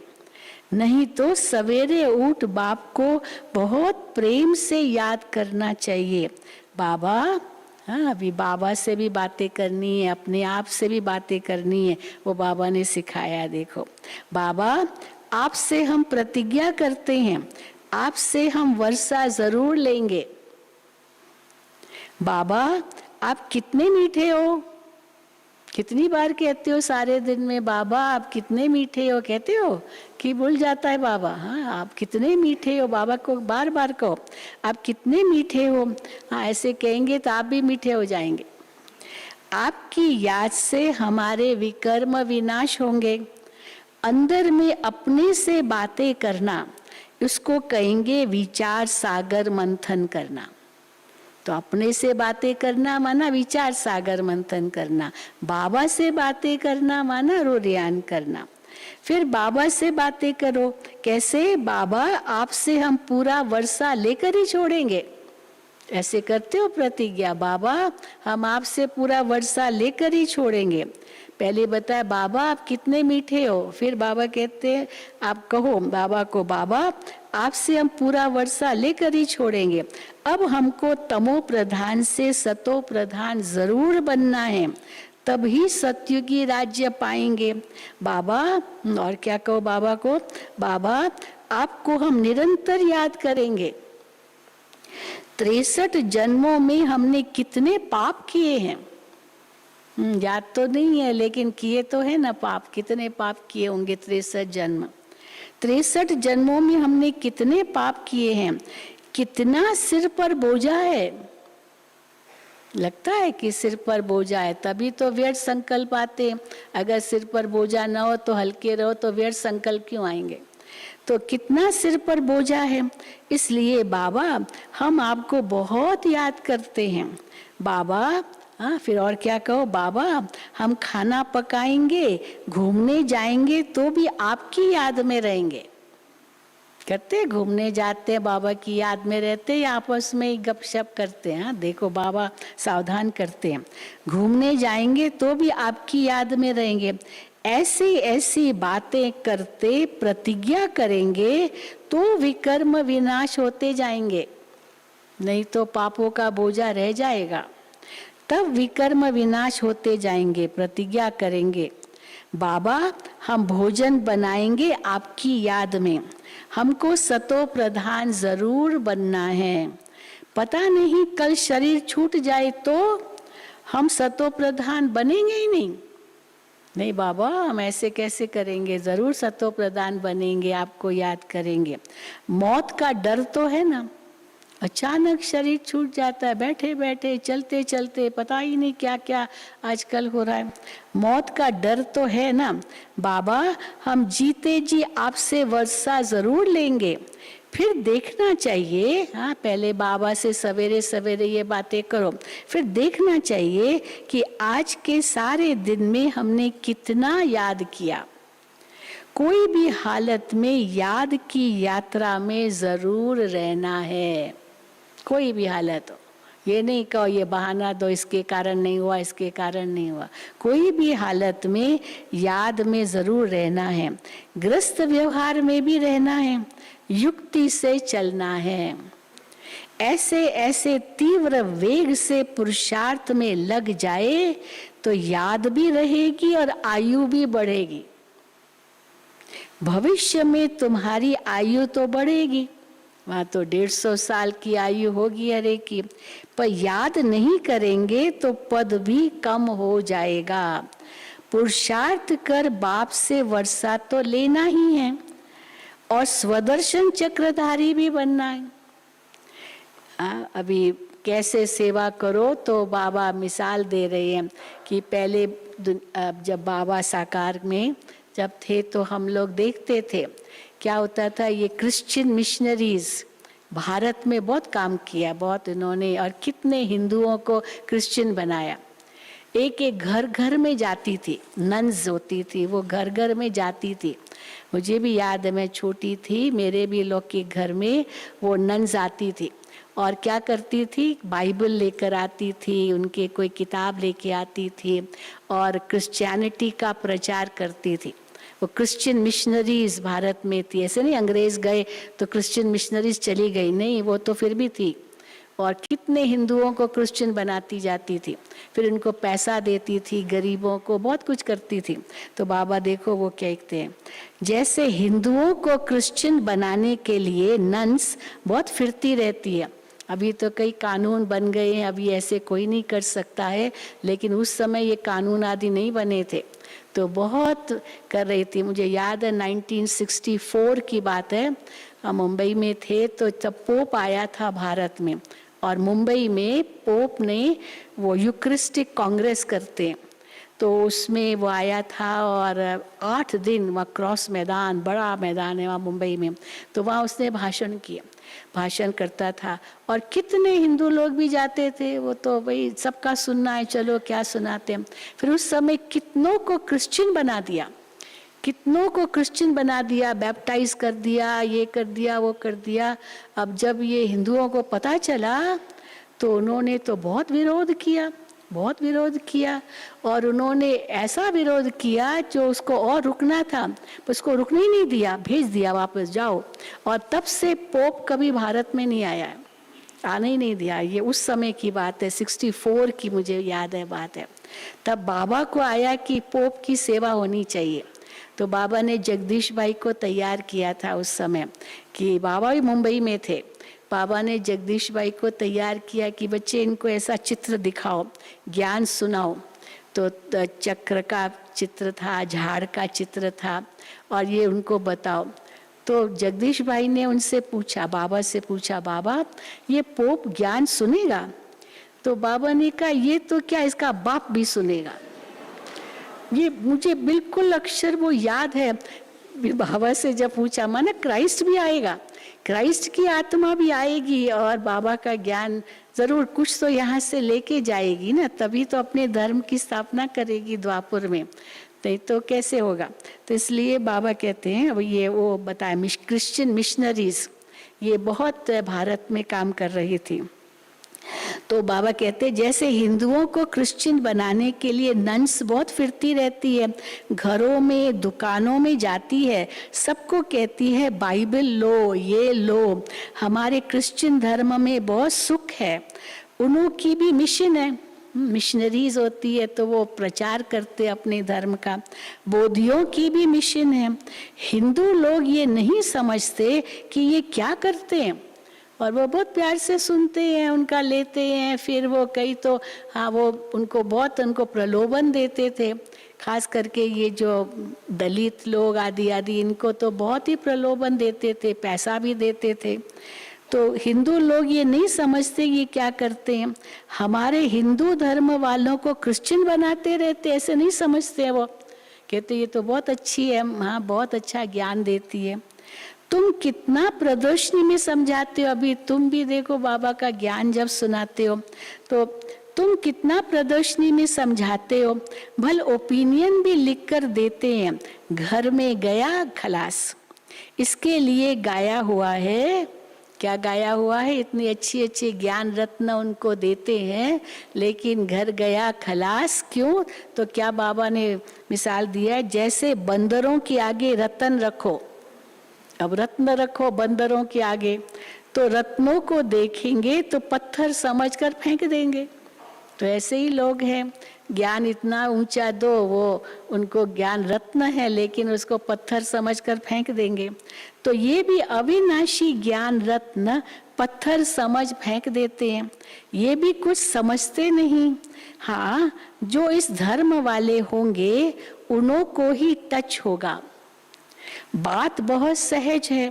नहीं तो सवेरे उठ बाप को बहुत प्रेम से याद करना चाहिए। बाबा, हाँ अभी बाबा से भी बातें करनी है, अपने आप से भी बातें करनी है। वो बाबा ने सिखाया। देखो बाबा, आपसे हम प्रतिज्ञा करते हैं, आपसे हम वर्षा जरूर लेंगे। बाबा आप कितने मीठे हो। कितनी बार कहते हो सारे दिन में, बाबा आप कितने मीठे हो, कहते हो कि भूल जाता है बाबा। हाँ आप कितने मीठे हो, बाबा को बार बार कहो आप कितने मीठे हो। हाँ ऐसे कहेंगे तो आप भी मीठे हो जाएंगे। आपकी याद से हमारे विकर्म विनाश होंगे। अंदर में अपने से बातें करना, उसको कहेंगे विचार सागर मंथन करना। तो अपने से बातें करना माना विचार सागर मंथन करना, बाबा से बातें करना माना रोरियान करना। फिर बाबा से बातें करो। कैसे? बाबा आपसे हम पूरा वर्षा लेकर ही छोड़ेंगे। ऐसे करते हो प्रतिज्ञा, बाबा हम आपसे पूरा वर्षा लेकर ही छोड़ेंगे। पहले बताया बाबा आप कितने मीठे हो, फिर बाबा कहते हैं आप कहो बाबा को, बाबा आपसे हम पूरा वर्षा लेकर ही छोड़ेंगे। अब हमको तमो प्रधान से सतो प्रधान जरूर बनना है, तभी सत्युगी राज्य पाएंगे। बाबा, और क्या कहो बाबा को, बाबा आपको हम निरंतर याद करेंगे। 63 जन्मों में हमने कितने पाप किए हैं, याद तो नहीं है लेकिन किए तो है ना पाप। कितने पाप किए होंगे 63 जन्म। 63 जन्मों में हमने कितने पाप किए हैं। कितना सिर पर बोझा है। लगता है कि सिर पर बोझा है, तभी तो व्यर्थ संकल्प आते हैं। अगर सिर पर बोझा ना हो तो हल्के रहो तो व्यर्थ संकल्प क्यों आएंगे। तो कितना सिर पर बोझा है। इसलिए बाबा हम आपको बहुत याद करते हैं। बाबा, हाँ फिर और क्या कहो, बाबा हम खाना पकाएंगे, घूमने जाएंगे तो भी आपकी याद में रहेंगे। करते घूमने जाते हैं बाबा की याद में रहते या आपस में ही गपशप करते हैं। देखो बाबा सावधान करते हैं, घूमने जाएंगे तो भी आपकी याद में रहेंगे। ऐसी ऐसी बातें करते प्रतिज्ञा करेंगे तो विकर्म विनाश होते जाएंगे, नहीं तो पापों का बोझा रह जाएगा। तब विकर्म विनाश होते जाएंगे। प्रतिज्ञा करेंगे, बाबा हम भोजन बनाएंगे आपकी याद में, हमको सतो प्रधान जरूर बनना है। पता नहीं कल शरीर छूट जाए तो हम सतो प्रधान बनेंगे ही नहीं। नहीं बाबा, हम ऐसे कैसे करेंगे, जरूर सतो प्रधान बनेंगे, आपको याद करेंगे। मौत का डर तो है ना, अचानक शरीर छूट जाता है, बैठे बैठे चलते चलते पता ही नहीं क्या क्या आजकल हो रहा है। मौत का डर तो है ना। बाबा हम जीते जी आपसे वर्षा जरूर लेंगे, फिर देखना चाहिए। हाँ, पहले बाबा से सवेरे सवेरे ये बातें करो, फिर देखना चाहिए कि आज के सारे दिन में हमने कितना याद किया। कोई भी हालत में याद की यात्रा में जरूर रहना है, कोई भी हालत हो। ये नहीं कहो ये बहाना दो, इसके कारण नहीं हुआ, इसके कारण नहीं हुआ। कोई भी हालत में याद में जरूर रहना है। ग्रस्त व्यवहार में भी रहना है, युक्ति से चलना है। ऐसे ऐसे तीव्र वेग से पुरुषार्थ में लग जाए तो याद भी रहेगी और आयु भी बढ़ेगी। भविष्य में तुम्हारी आयु तो बढ़ेगी, वहां तो 150 साल की आयु होगी हर एक की, पर याद नहीं करेंगे तो पद भी कम हो जाएगा। पुरुषार्थ कर बाप से वर्षा तो लेना ही है और स्वदर्शन चक्रधारी भी बनना है। अभी कैसे सेवा करो तो बाबा मिसाल दे रहे हैं कि पहले जब बाबा साकार में जब थे तो हम लोग देखते थे क्या होता था। ये क्रिश्चियन मिशनरीज भारत में बहुत काम किया, बहुत इन्होंने, और कितने हिंदुओं को क्रिश्चियन बनाया। एक एक घर घर में जाती थी, नन्स होती थी, वो घर घर में जाती थी। मुझे भी याद है, मैं छोटी थी, मेरे भी लोग के घर में वो नन्स आती थी और क्या करती थी, बाइबल लेकर आती थी, उनके कोई किताब लेके आती थी और क्रिश्चियनिटी का प्रचार करती थी। वो क्रिश्चियन मिशनरीज भारत में थी, ऐसे नहीं अंग्रेज गए तो क्रिश्चियन मिशनरीज चली गई, नहीं, वो तो फिर भी थी और कितने हिंदुओं को क्रिश्चियन बनाती जाती थी, फिर उनको पैसा देती थी, गरीबों को बहुत कुछ करती थी। तो बाबा देखो वो कहते हैं, जैसे हिंदुओं को क्रिश्चियन बनाने के लिए नन्स बहुत फिरती रहती है। अभी तो कई कानून बन गए हैं, अभी ऐसे कोई नहीं कर सकता है, लेकिन उस समय ये कानून आदि नहीं बने थे तो बहुत कर रही थी। मुझे याद है 1964 की बात है, हम मुंबई में थे तो जब पोप आया था भारत में, और मुंबई में पोप ने वो यूक्रिस्टिक कांग्रेस करते हैं तो उसमें वो आया था और 8 दिन वहाँ क्रॉस मैदान, बड़ा मैदान है वहाँ मुंबई में, तो वहाँ उसने भाषण किया, भाषण करता था और कितने हिंदू लोग भी जाते थे। वो तो भाई सबका सुनना है, चलो क्या सुनाते हैं। फिर उस समय कितनों को क्रिश्चियन बना दिया, कितनों को क्रिश्चियन बना दिया, बैप्टाइज कर दिया, ये कर दिया, वो कर दिया। अब जब ये हिंदुओं को पता चला तो उन्होंने तो बहुत विरोध किया, बहुत विरोध किया और उन्होंने ऐसा विरोध किया जो उसको और रुकना था उसको रुकने ही नहीं दिया, भेज दिया वापस जाओ। और तब से पोप कभी भारत में नहीं आया, आने ही नहीं दिया। ये उस समय की बात है, 64 की मुझे याद है बात है। तब बाबा को आया कि पोप की सेवा होनी चाहिए, तो बाबा ने जगदीश भाई को तैयार किया था उस समय कि बाबा भी मुंबई में थे। बाबा ने जगदीश भाई को तैयार किया कि बच्चे इनको ऐसा चित्र दिखाओ, ज्ञान सुनाओ। तो चक्र का चित्र था, झाड़ का चित्र था और ये उनको बताओ। तो जगदीश भाई ने उनसे पूछा, बाबा से पूछा, बाबा ये पोप ज्ञान सुनेगा? तो बाबा ने कहा ये तो क्या, इसका बाप भी सुनेगा। ये मुझे बिल्कुल अक्षर वो याद है। बाबा से जब पूछा, माना क्राइस्ट भी आएगा, क्राइस्ट की आत्मा भी आएगी और बाबा का ज्ञान जरूर कुछ तो यहाँ से लेके जाएगी ना, तभी तो अपने धर्म की स्थापना करेगी द्वापर में, नहीं तो कैसे होगा। तो इसलिए बाबा कहते हैं, अब ये वो बताया क्रिश्चियन मिशनरीज ये बहुत भारत में काम कर रही थी। तो बाबा कहते जैसे हिंदुओं को क्रिश्चियन बनाने के लिए नन्स बहुत फिरती रहती है, घरों में दुकानों में जाती है, सबको कहती है बाइबल लो, ये लो, हमारे क्रिश्चियन धर्म में बहुत सुख है। उनकी भी मिशन है, मिशनरीज होती है तो वो प्रचार करते अपने धर्म का। बौद्धियों की भी मिशन है। हिंदू लोग ये नहीं समझते कि ये क्या करते हैं, और वो बहुत प्यार से सुनते हैं, उनका लेते हैं। फिर वो कई तो हाँ वो उनको प्रलोभन देते थे, खास करके ये जो दलित लोग आदि आदि, इनको तो बहुत ही प्रलोभन देते थे, पैसा भी देते थे। तो हिंदू लोग ये नहीं समझते ये क्या करते हैं, हमारे हिंदू धर्म वालों को क्रिश्चियन बनाते रहते, ऐसे नहीं समझते हैं। वो कहते ये तो बहुत अच्छी है, हाँ बहुत अच्छा ज्ञान देती है। तुम कितना प्रदर्शनी में समझाते हो, अभी तुम भी देखो बाबा का ज्ञान जब सुनाते हो तो तुम कितना प्रदर्शनी में समझाते हो, भल ओपिनियन भी लिख कर देते हैं, घर में गया खलास। इसके लिए गाया हुआ है, क्या गाया हुआ है, इतनी अच्छी अच्छी ज्ञान रत्न उनको देते हैं, लेकिन घर गया खलास क्यों? तो क्या बाबा ने मिसाल दिया है, जैसे बंदरों के आगे रत्न रखो, अब रत्न रखो बंदरों के आगे, तो रत्नों को देखेंगे तो पत्थर समझकर फेंक देंगे। तो ऐसे ही लोग हैं, ज्ञान इतना ऊंचा दो, वो उनको ज्ञान रत्न है लेकिन उसको पत्थर समझकर फेंक देंगे। तो ये भी अविनाशी ज्ञान रत्न पत्थर समझ फेंक देते हैं, ये भी कुछ समझते नहीं। हाँ, जो इस धर्म वाले होंगे उन्हों को ही टच होगा। बात बहुत सहज है,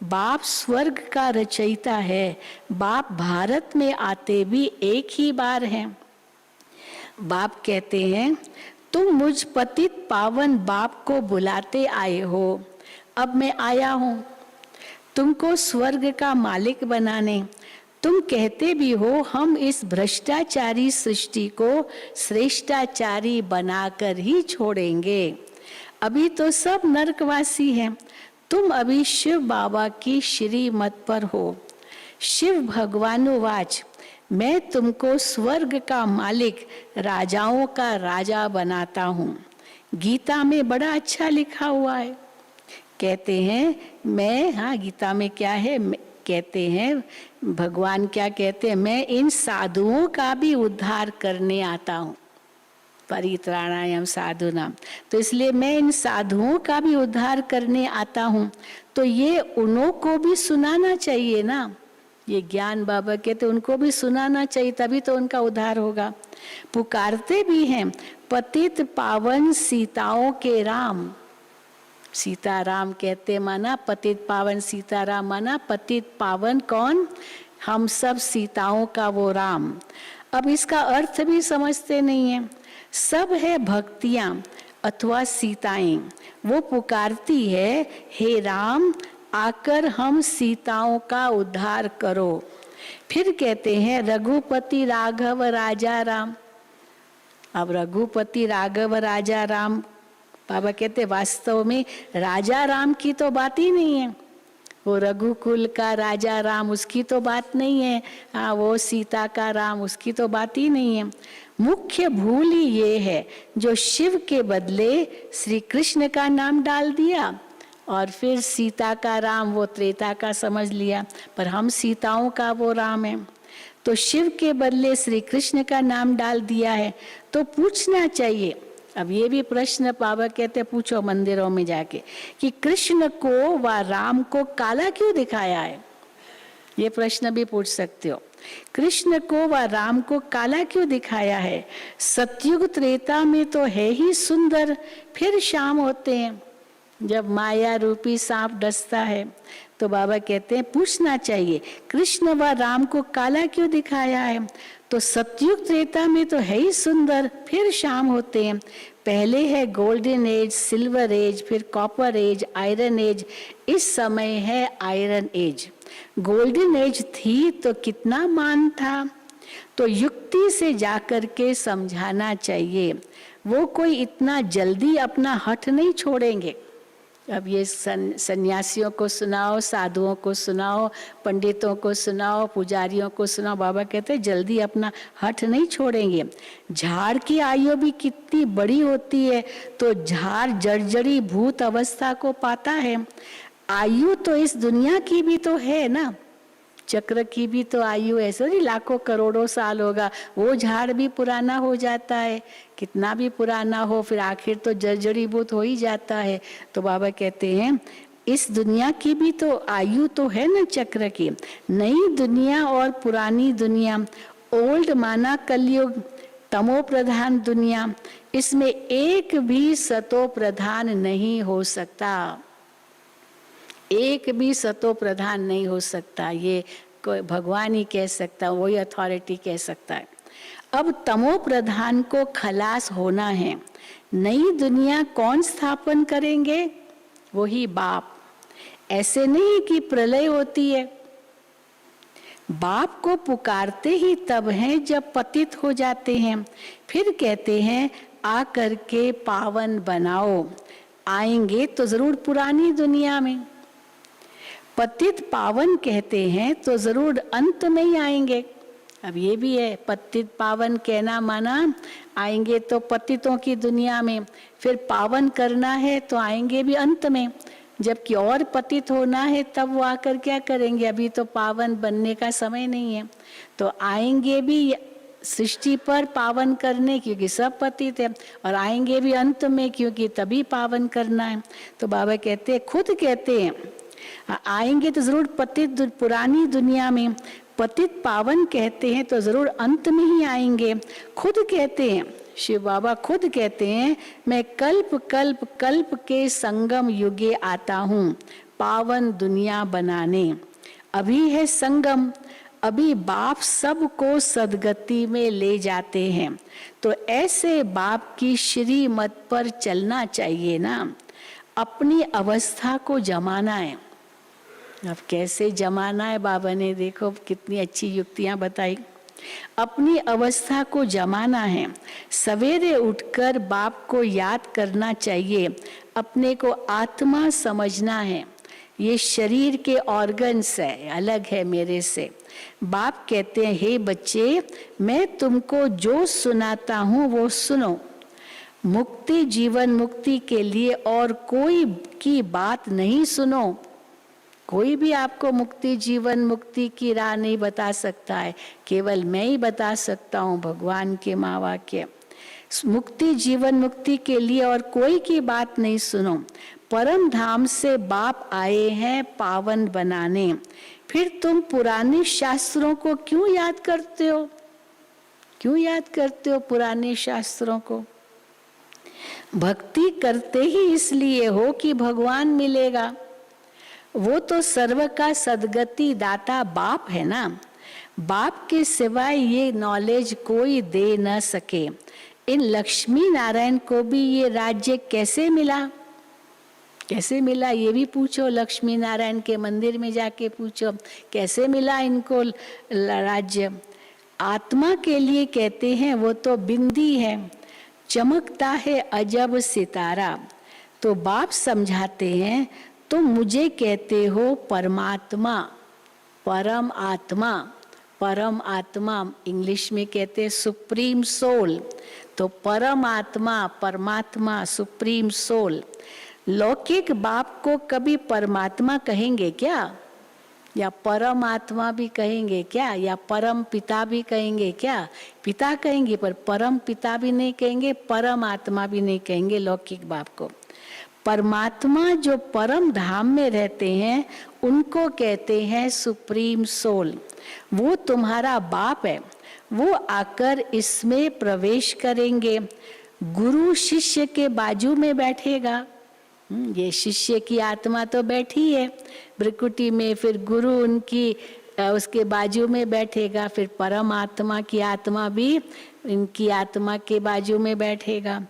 बाप स्वर्ग का रचयिता है, बाप भारत में आते भी एक ही बार हैं। बाप कहते हैं तुम मुझ पतित पावन बाप को बुलाते आए हो, अब मैं आया हूं तुमको स्वर्ग का मालिक बनाने। तुम कहते भी हो हम इस भ्रष्टाचारी सृष्टि को श्रेष्ठाचारी बनाकर ही छोड़ेंगे। अभी तो सब नरकवासी हैं, तुम अभी शिव बाबा की श्रीमत पर हो। शिव भगवानुवाच, मैं तुमको स्वर्ग का मालिक, राजाओं का राजा बनाता हूँ। गीता में बड़ा अच्छा लिखा हुआ है, कहते हैं मैं, हाँ गीता में क्या है, कहते हैं भगवान क्या कहते हैं, मैं इन साधुओं का भी उद्धार करने आता हूँ, परित्राणायम साधुनाम। तो इसलिए मैं इन साधुओं का भी उद्धार करने आता हूँ। तो ये उन्हों को भी सुनाना चाहिए ना, ये ज्ञान बाबा कहते उनको भी सुनाना चाहिए, तभी तो उनका उद्धार होगा। पुकारते भी हैं पतित पावन सीताओं के राम, सीताराम कहते माना पतित पावन, सीताराम माना पतित पावन कौन, हम सब सीताओं का वो राम। अब इसका अर्थ भी समझते नहीं है। सब है भक्तियां अथवा सीताएं, वो पुकारती है हे राम आकर हम सीताओं का उद्धार करो। फिर कहते हैं रघुपति राघव राजा राम। अब रघुपति राघव राजा राम, बाबा कहते वास्तव में राजा राम की तो बात ही नहीं है, वो रघुकुल का राजा राम उसकी तो बात नहीं है, हाँ वो सीता का राम उसकी तो बात ही नहीं है। मुख्य भूल ही ये है जो शिव के बदले श्री कृष्ण का नाम डाल दिया और फिर सीता का राम वो त्रेता का समझ लिया, पर हम सीताओं का वो राम है। तो शिव के बदले श्री कृष्ण का नाम डाल दिया है। तो पूछना चाहिए, अब ये भी प्रश्न बाबा कहते पूछो मंदिरों में जाके कि कृष्ण को व राम को काला क्यों दिखाया है, ये प्रश्न भी पूछ सकते हो। कृष्ण को व राम को काला क्यों दिखाया है? सतयुग त्रेता में तो है ही सुंदर, फिर शाम होते हैं जब माया रूपी सांप डसता है। तो बाबा कहते हैं पूछना चाहिए कृष्ण व राम को काला क्यों दिखाया है? तो सतयुग त्रेता में तो है ही सुंदर, फिर शाम होते हैं। पहले है गोल्डन एज, सिल्वर एज, फिर कॉपर एज, आयरन एज, इस समय है आयरन एज। गोल्डन एज थी तो कितना मान था, तो युक्ति से जाकर के समझाना चाहिए। वो कोई इतना जल्दी अपना हठ नहीं छोड़ेंगे। अब ये सन्यासियों को सुनाओ, साधुओं को सुनाओ, पंडितों को सुनाओ, पुजारियों को सुनाओ, बाबा कहते हैं जल्दी अपना हठ नहीं छोड़ेंगे। झाड़ की आयु भी कितनी बड़ी होती है, तो झाड़ जर्जरी भूत अवस्था को पाता है। आयु तो इस दुनिया की भी तो है ना, चक्र की भी तो आयु ऐसे नहीं लाखों करोड़ों साल होगा, वो झाड़ भी पुराना हो जाता है, कितना भी पुराना हो फिर आखिर तो जर्जरीभूत हो ही जाता है। तो बाबा कहते हैं इस दुनिया की भी तो आयु तो है ना चक्र की। नई दुनिया और पुरानी दुनिया, ओल्ड माना कलयुग, तमो प्रधान दुनिया, इसमें एक भी सतो प्रधान नहीं हो सकता, एक भी सतो प्रधान नहीं हो सकता। ये कोई भगवान ही कह सकता, वही अथॉरिटी कह सकता है। अब तमो प्रधान को खलास होना है। नई दुनिया कौन स्थापन करेंगे? वही बाप। ऐसे नहीं कि प्रलय होती है, बाप को पुकारते ही तब हैं जब पतित हो जाते हैं, फिर कहते हैं आ करके पावन बनाओ। आएंगे तो जरूर पुरानी दुनिया में, पतित पावन कहते हैं तो जरूर अंत में ही आएंगे। अब ये भी है, पतित पावन कहना माना आएंगे तो पतितों की दुनिया में, फिर पावन करना है तो आएंगे भी अंत में, जबकि और पतित होना है तब वो आकर क्या करेंगे, अभी तो पावन बनने का समय नहीं है। तो आएंगे भी सृष्टि पर पावन करने क्योंकि सब पतित है, और आएंगे भी अंत में क्योंकि तभी पावन करना है। तो बाबा कहते हैं, खुद कहते हैं आएंगे तो जरूर पतित पुरानी दुनिया में, पतित पावन कहते हैं तो जरूर अंत में ही आएंगे। खुद कहते हैं, शिव बाबा खुद कहते हैं, मैं कल्प कल्प कल्प के संगम युगे आता हूँ पावन दुनिया बनाने। अभी है संगम, अभी बाप सबको सदगति में ले जाते हैं, तो ऐसे बाप की श्रीमत पर चलना चाहिए ना। अपनी अवस्था को जमाना है। अब कैसे जमाना है, बाबा ने देखो कितनी अच्छी युक्तियां बताई। अपनी अवस्था को जमाना है, सवेरे उठकर बाप को याद करना चाहिए, अपने को आत्मा समझना है। ये शरीर के ऑर्गन्स है, अलग है मेरे से। बाप कहते हैं, हे बच्चे, मैं तुमको जो सुनाता हूँ वो सुनो। मुक्ति जीवन मुक्ति के लिए और कोई की बात नहीं सुनो। कोई भी आपको मुक्ति जीवन मुक्ति की राह नहीं बता सकता है, केवल मैं ही बता सकता हूँ, भगवान के महावाक्य। मुक्ति जीवन मुक्ति के लिए और कोई की बात नहीं सुनो। परम धाम से बाप आए हैं पावन बनाने, फिर तुम पुराने शास्त्रों को क्यों याद करते हो? क्यों याद करते हो पुराने शास्त्रों को? भक्ति करते ही इसलिए हो कि भगवान मिलेगा। वो तो सर्व का सदगति दाता बाप है ना। बाप के सिवाय ये नॉलेज कोई दे न सके। इन लक्ष्मी नारायण को भी ये राज्य कैसे मिला? कैसे मिला ये भी पूछो, लक्ष्मी नारायण के मंदिर में जाके पूछो कैसे मिला इनको राज्य। आत्मा के लिए कहते हैं वो तो बिंदी है, चमकता है अजब सितारा। तो बाप समझाते हैं, तुम मुझे कहते हो परमात्मा, परम आत्मा। परम आत्मा इंग्लिश में कहते हैं सुप्रीम सोल। तो परम आत्मा, परमात्मा, सुप्रीम सोल। लौकिक बाप को कभी परमात्मा कहेंगे क्या? या परम आत्मा भी कहेंगे क्या? या परम पिता भी कहेंगे क्या? पिता कहेंगे पर परम पिता भी नहीं कहेंगे, परम आत्मा भी नहीं कहेंगे लौकिक बाप को। परमात्मा जो परम धाम में रहते हैं उनको कहते हैं सुप्रीम सोल। वो तुम्हारा बाप है, वो आकर इसमें प्रवेश करेंगे। गुरु शिष्य के बाजू में बैठेगा। ये शिष्य की आत्मा तो बैठी है भृकुटी में, फिर गुरु उनकी उसके बाजू में बैठेगा, फिर परम आत्मा की आत्मा भी इनकी आत्मा के बाजू में बैठेगा।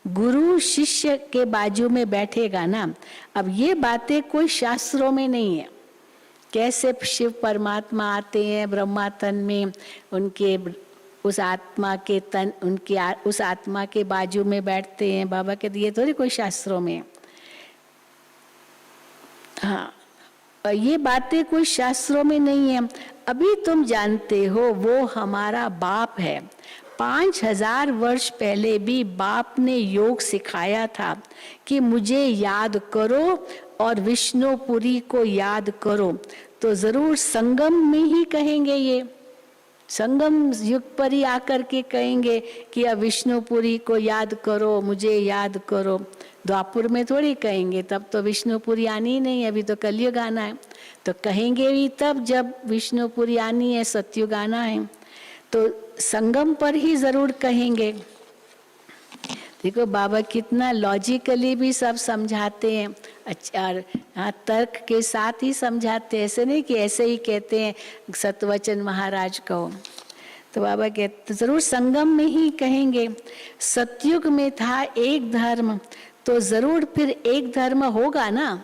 गुरु शिष्य के बाजू में बैठेगा ना। अब ये बातें कोई शास्त्रों में नहीं है। कैसे शिव परमात्मा आते हैं ब्रह्मा तन में, उनके उस आत्मा के तन उनके उस आत्मा के बाजू में बैठते हैं। बाबा के दिए थोड़ी कोई शास्त्रों में। हाँ, और ये बातें कोई शास्त्रों में नहीं है। अभी तुम जानते हो वो हमारा बाप है। 5000 वर्ष पहले भी बाप ने योग सिखाया था कि मुझे याद करो और विष्णुपुरी को याद करो। तो जरूर संगम में ही कहेंगे, ये संगम युग पर ही आकर के कहेंगे कि अब विष्णुपुरी को याद करो, मुझे याद करो। द्वापुर में थोड़ी कहेंगे, तब तो विष्णुपुरी आनी ही नहीं है, अभी तो कलयुग आना है। तो कहेंगे भी तब जब विष्णुपुरी आनी है, सतयुग आना है। तो संगम पर ही जरूर कहेंगे। देखो बाबा कितना लॉजिकली भी सब समझाते हैं। अच्छा, हाँ, तर्क के साथ ही समझाते हैं, ऐसे नहीं कि ऐसे ही कहते हैं सतवचन महाराज कहो। तो बाबा कहते जरूर संगम में ही कहेंगे। सतयुग में था एक धर्म, तो जरूर फिर एक धर्म होगा ना।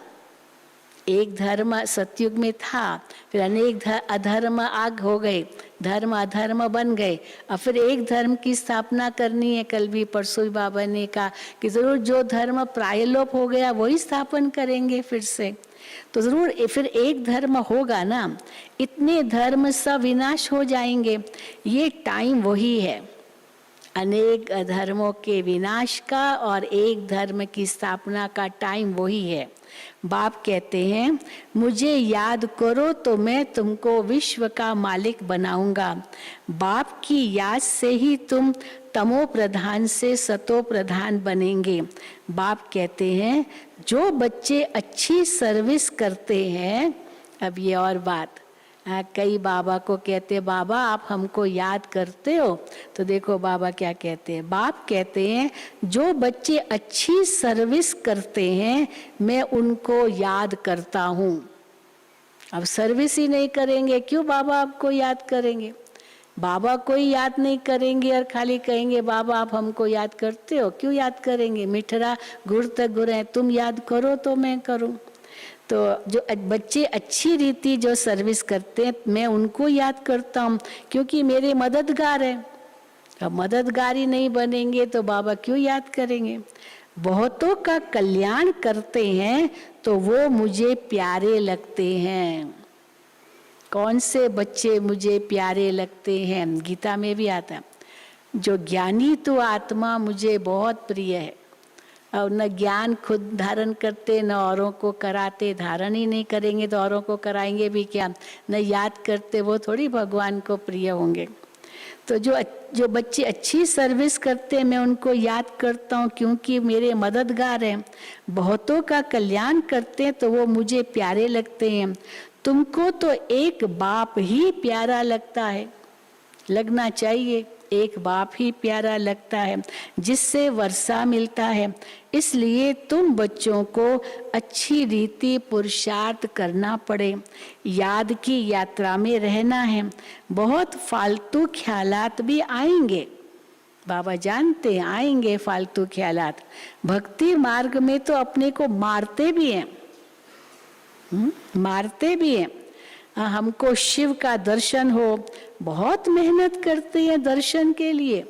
एक धर्म सतयुग में था, फिर अनेक अधर्म आग हो गए, धर्म अधर्म बन गए। और फिर एक धर्म की स्थापना करनी है। कल भी परसों ही बाबा ने कहा कि जरूर जो धर्म प्रायलोप हो गया वही स्थापन करेंगे फिर से। तो जरूर फिर एक धर्म होगा ना। इतने धर्म सब विनाश हो जाएंगे, ये टाइम वही है, अनेक धर्मों के विनाश का और एक धर्म की स्थापना का टाइम वही है। बाप कहते हैं मुझे याद करो तो मैं तुमको विश्व का मालिक बनाऊंगा। बाप की याद से ही तुम तमो प्रधान से सतो प्रधान बनेंगे। बाप कहते हैं जो बच्चे अच्छी सर्विस करते हैं, अब ये और बात, कई बाबा को कहते बाबा आप हमको याद करते हो। तो देखो बाबा क्या कहते हैं। बाप कहते हैं जो बच्चे अच्छी सर्विस करते हैं मैं उनको याद करता हूँ। अब सर्विस ही नहीं करेंगे, क्यों बाबा आपको याद करेंगे? बाबा को ही याद नहीं करेंगे और खाली कहेंगे बाबा आप हमको याद करते हो, क्यों याद करेंगे? मिठरा गुर तक गुर है, तुम याद करो तो मैं करूँ। तो जो बच्चे अच्छी रीति जो सर्विस करते हैं मैं उनको याद करता हूँ, क्योंकि मेरे मददगार है। अब मददगार ही नहीं बनेंगे तो बाबा क्यों याद करेंगे? बहुतों का कल्याण करते हैं तो वो मुझे प्यारे लगते हैं। कौन से बच्चे मुझे प्यारे लगते हैं? गीता में भी आता है, जो ज्ञानी तो आत्मा मुझे बहुत प्रिय है। और न ज्ञान खुद धारण करते न औरों को कराते, धारण ही नहीं करेंगे तो औरों को कराएंगे भी क्या? न याद करते, वो थोड़ी भगवान को प्रिय होंगे। तो जो बच्चे अच्छी सर्विस करते हैं मैं उनको याद करता हूँ, क्योंकि मेरे मददगार हैं। बहुतों का कल्याण करते हैं तो वो मुझे प्यारे लगते हैं। तुमको तो एक बाप ही प्यारा लगता है, लगना चाहिए। एक बाप ही प्यारा लगता है जिससे वर्षा मिलता है। इसलिए तुम बच्चों को अच्छी रीति पुरुषार्थ करना पड़े, याद की यात्रा में रहना है। बहुत फालतू ख्यालात भी आएंगे, बाबा जानते हैं आएंगे फालतू ख्यालात। भक्ति मार्ग में तो अपने को मारते भी हैं, मारते भी हैं। हमको शिव का दर्शन हो, बहुत मेहनत करते हैं दर्शन के लिए।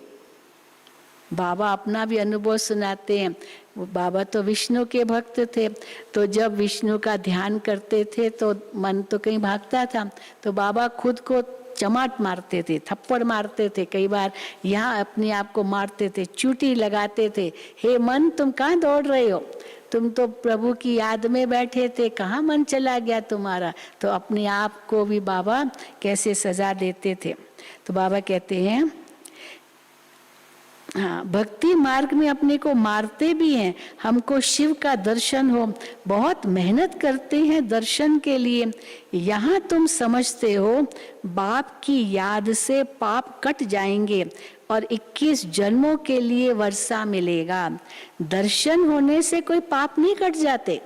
बाबा अपना भी अनुभव सुनाते हैं। बाबा तो विष्णु के भक्त थे, तो जब विष्णु का ध्यान करते थे तो मन तो कहीं भागता था, तो बाबा खुद को चमाट मारते थे, थप्पड़ मारते थे, कई बार यहाँ अपने आप को मारते थे, चूटी लगाते थे। हे मन तुम कहाँ दौड़ रहे हो? तुम तो प्रभु की याद में बैठे थे, कहाँ मन चला गया तुम्हारा? तो अपने आप को भी बाबा कैसे सजा देते थे। तो बाबा कहते हैं हाँ, भक्ति मार्ग में अपने को मारते भी हैं, हमको शिव का दर्शन हो, बहुत मेहनत करते हैं दर्शन के लिए। यहाँ तुम समझते हो बाप की याद से पाप कट जाएंगे और 21 जन्मों के लिए वर्षा मिलेगा। दर्शन होने से कोई पाप नहीं कट जाते।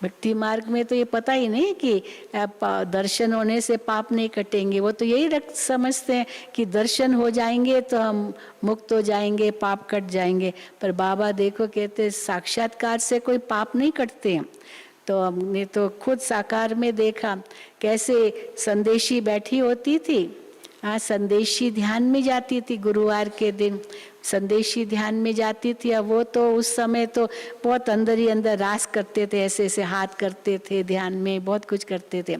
भक्ति मार्ग में तो ये पता ही नहीं कि दर्शन होने से पाप नहीं कटेंगे। वो तो यही समझते हैं कि दर्शन हो जाएंगे तो हम मुक्त हो जाएंगे, पाप कट जाएंगे। पर बाबा देखो कहते साक्षात्कार से कोई पाप नहीं कटते हैं। तो हमने तो खुद साकार में देखा कैसे संदेशी बैठी होती थी हाँ, संदेशी ध्यान में जाती थी, गुरुवार के दिन संदेशी ध्यान में जाती थी। अब वो तो उस समय तो बहुत अंदर ही अंदर रास करते थे, ऐसे ऐसे हाथ करते थे ध्यान में, बहुत कुछ करते थे।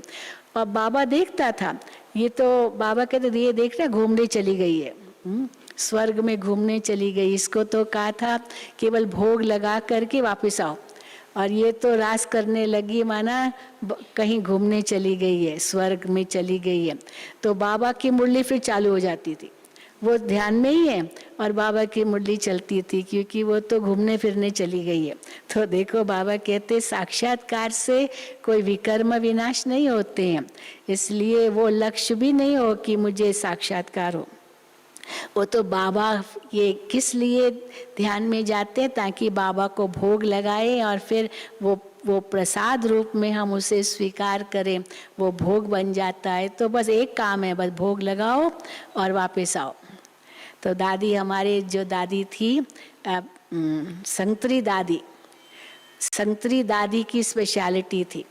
और बाबा देखता था, ये तो बाबा कहते थे ये देख रहा घूमने चली गई है, स्वर्ग में घूमने चली गई। इसको तो कहा था केवल भोग लगा करके वापस आओ, और ये तो रास करने लगी, माना कहीं घूमने चली गई है, स्वर्ग में चली गई है। तो बाबा की मुरली फिर चालू हो जाती थी, वो ध्यान में ही है और बाबा की मुरली चलती थी, क्योंकि वो तो घूमने फिरने चली गई है। तो देखो बाबा कहते साक्षात्कार से कोई विकर्म विनाश नहीं होते हैं, इसलिए वो लक्ष्य भी नहीं हो कि मुझे साक्षात्कार हो। वो तो बाबा ये किस लिए ध्यान में जाते हैं, ताकि बाबा को भोग लगाए और फिर वो प्रसाद रूप में हम उसे स्वीकार करें, वो भोग बन जाता है। तो बस एक काम है, बस भोग लगाओ और वापस आओ। तो दादी हमारे जो दादी थी संतरी दादी की स्पेशलिटी थी,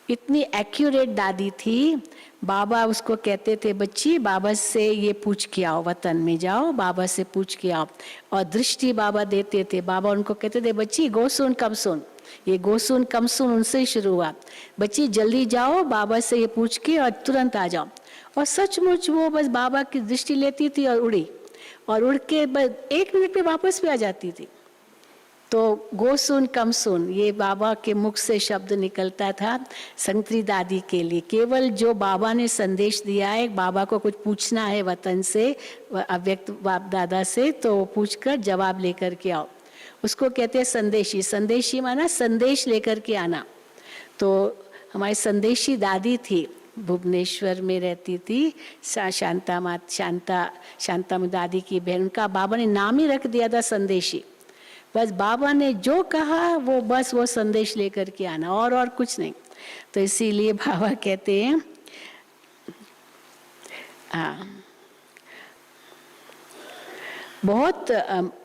इतनी एक्यूरेट दादी थी। बाबा उसको कहते थे बच्ची बाबा से ये पूछ के आओ, वतन में जाओ बाबा से पूछ के आओ, और दृष्टि बाबा देते थे। बाबा उनको कहते थे बच्ची गो सुन कम सुन, ये गो सुन कम सुन उनसे ही शुरू हुआ, बच्ची जल्दी जाओ बाबा से ये पूछ के और तुरंत आ जाओ। और सचमुच वो बस बाबा की दृष्टि लेती थी और उड़ी, और उड़ के बस 1 मिनट में वापस भी आ जाती थी। तो गो सुन कम सुन ये बाबा के मुख से शब्द निकलता था संतरी दादी के लिए। केवल जो बाबा ने संदेश दिया है, बाबा को कुछ पूछना है वतन से, अव्यक्त बाप दादा से, तो पूछकर जवाब लेकर के आओ, उसको कहते हैं संदेशी। संदेशी माना संदेश लेकर के आना। तो हमारी संदेशी दादी थी, भुवनेश्वर में रहती थी, शांता दादी की बहन। उनका बाबा ने नाम ही रख दिया था संदेशी। बस बाबा ने जो कहा वो बस वो संदेश लेकर के आना, और कुछ नहीं। तो इसीलिए बाबा कहते हैं बहुत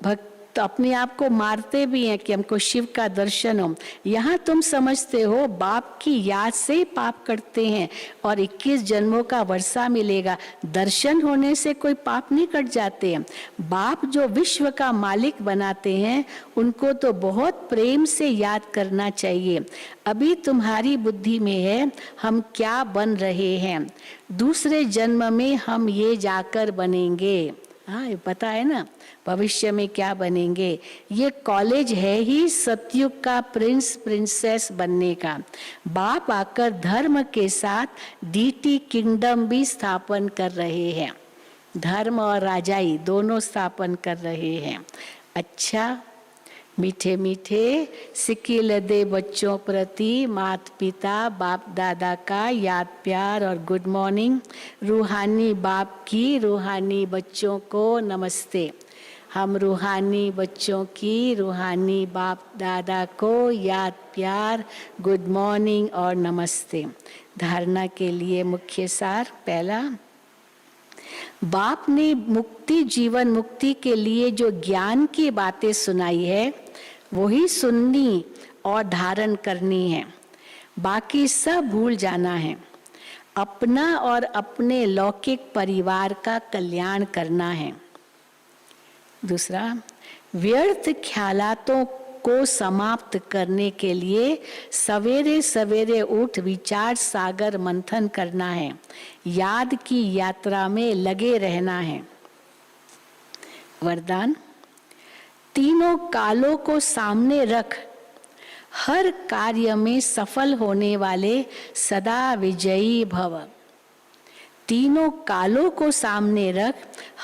भक्त अपने आप को मारते भी हैं कि हमको शिव का दर्शन हो। यहाँ तुम समझते हो बाप की याद से पाप करते हैं और 21 जन्मों का वर्षा मिलेगा। दर्शन होने से कोई पाप नहीं कट जाते हैं। बाप जो विश्व का मालिक बनाते हैं उनको तो बहुत प्रेम से याद करना चाहिए। अभी तुम्हारी बुद्धि में है हम क्या बन रहे हैं, दूसरे जन्म में हम ये जाकर बनेंगे। हाँ, ये पता है ना भविष्य में क्या बनेंगे। ये कॉलेज है ही सतयुग का प्रिंस प्रिंसेस बनने का। बाप आकर धर्म के साथ डीटी किंगडम भी स्थापन कर रहे हैं, धर्म और राजाई दोनों स्थापन कर रहे हैं। अच्छा, मीठे मीठे सिक्के दे बच्चों प्रति माता पिता बाप दादा का याद प्यार और गुड मॉर्निंग। रूहानी बाप की रूहानी बच्चों को नमस्ते। हम रूहानी बच्चों की रूहानी बाप दादा को याद प्यार गुड मॉर्निंग और नमस्ते। धारणा के लिए मुख्य सार पहला, बाप ने मुक्ति जीवन मुक्ति के लिए जो ज्ञान की बातें सुनाई है वही सुननी और धारण करनी है, बाकी सब भूल जाना है। अपना और अपने लौकिक परिवार का कल्याण करना है। दूसरा, व्यर्थ ख्यालातों को समाप्त करने के लिए सवेरे सवेरे उठ विचार सागर मंथन करना है, याद की यात्रा में लगे रहना है। वरदान, तीनों कालों को सामने रख हर कार्य में सफल होने वाले सदा विजयी भव। तीनों कालों को सामने रख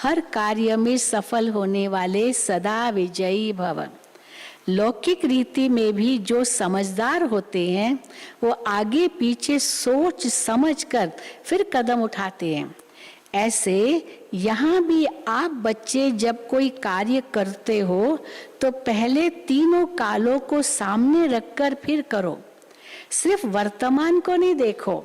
हर कार्य में सफल होने वाले सदा विजयी भव। लौकिक रीति में भी जो समझदार होते हैं वो आगे पीछे सोच समझकर फिर कदम उठाते हैं। ऐसे यहाँ भी आप बच्चे जब कोई कार्य करते हो तो पहले तीनों कालों को सामने रखकर फिर करो। सिर्फ वर्तमान को नहीं देखो,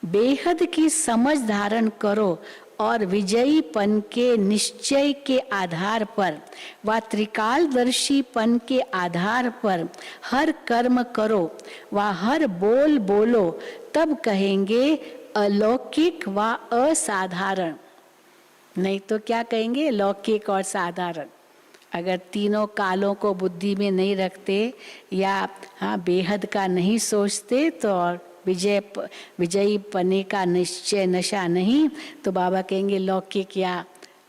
बेहद की समझ धारण करो और विजयीपन के निश्चय के आधार पर व त्रिकालदर्शीपन के आधार पर हर कर्म करो व हर बोल बोलो, तब कहेंगे अलौकिक व असाधारण। नहीं तो क्या कहेंगे, लौकिक और साधारण। अगर तीनों कालों को बुद्धि में नहीं रखते या बेहद का नहीं सोचते तो और विजयी पने का निश्चय नशा नहीं, तो बाबा कहेंगे लौकिक या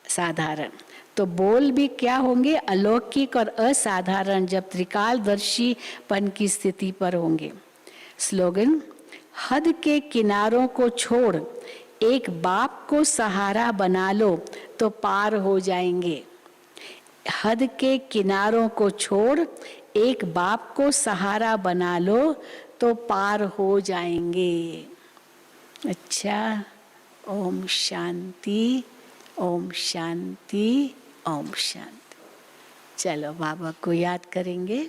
साधारण। तो बोल भी क्या होंगे, अलौकिक और असाधारण, जब त्रिकालदर्शीपन की स्थिति पर होंगे। स्लोगन, हद के किनारों को छोड़ एक बाप को सहारा बना लो तो पार हो जाएंगे। हद के किनारों को छोड़ एक बाप को सहारा बना लो तो पार हो जाएंगे। अच्छा, ओम शांति, ओम शांति, ओम शांति। चलो बाबा को याद करेंगे।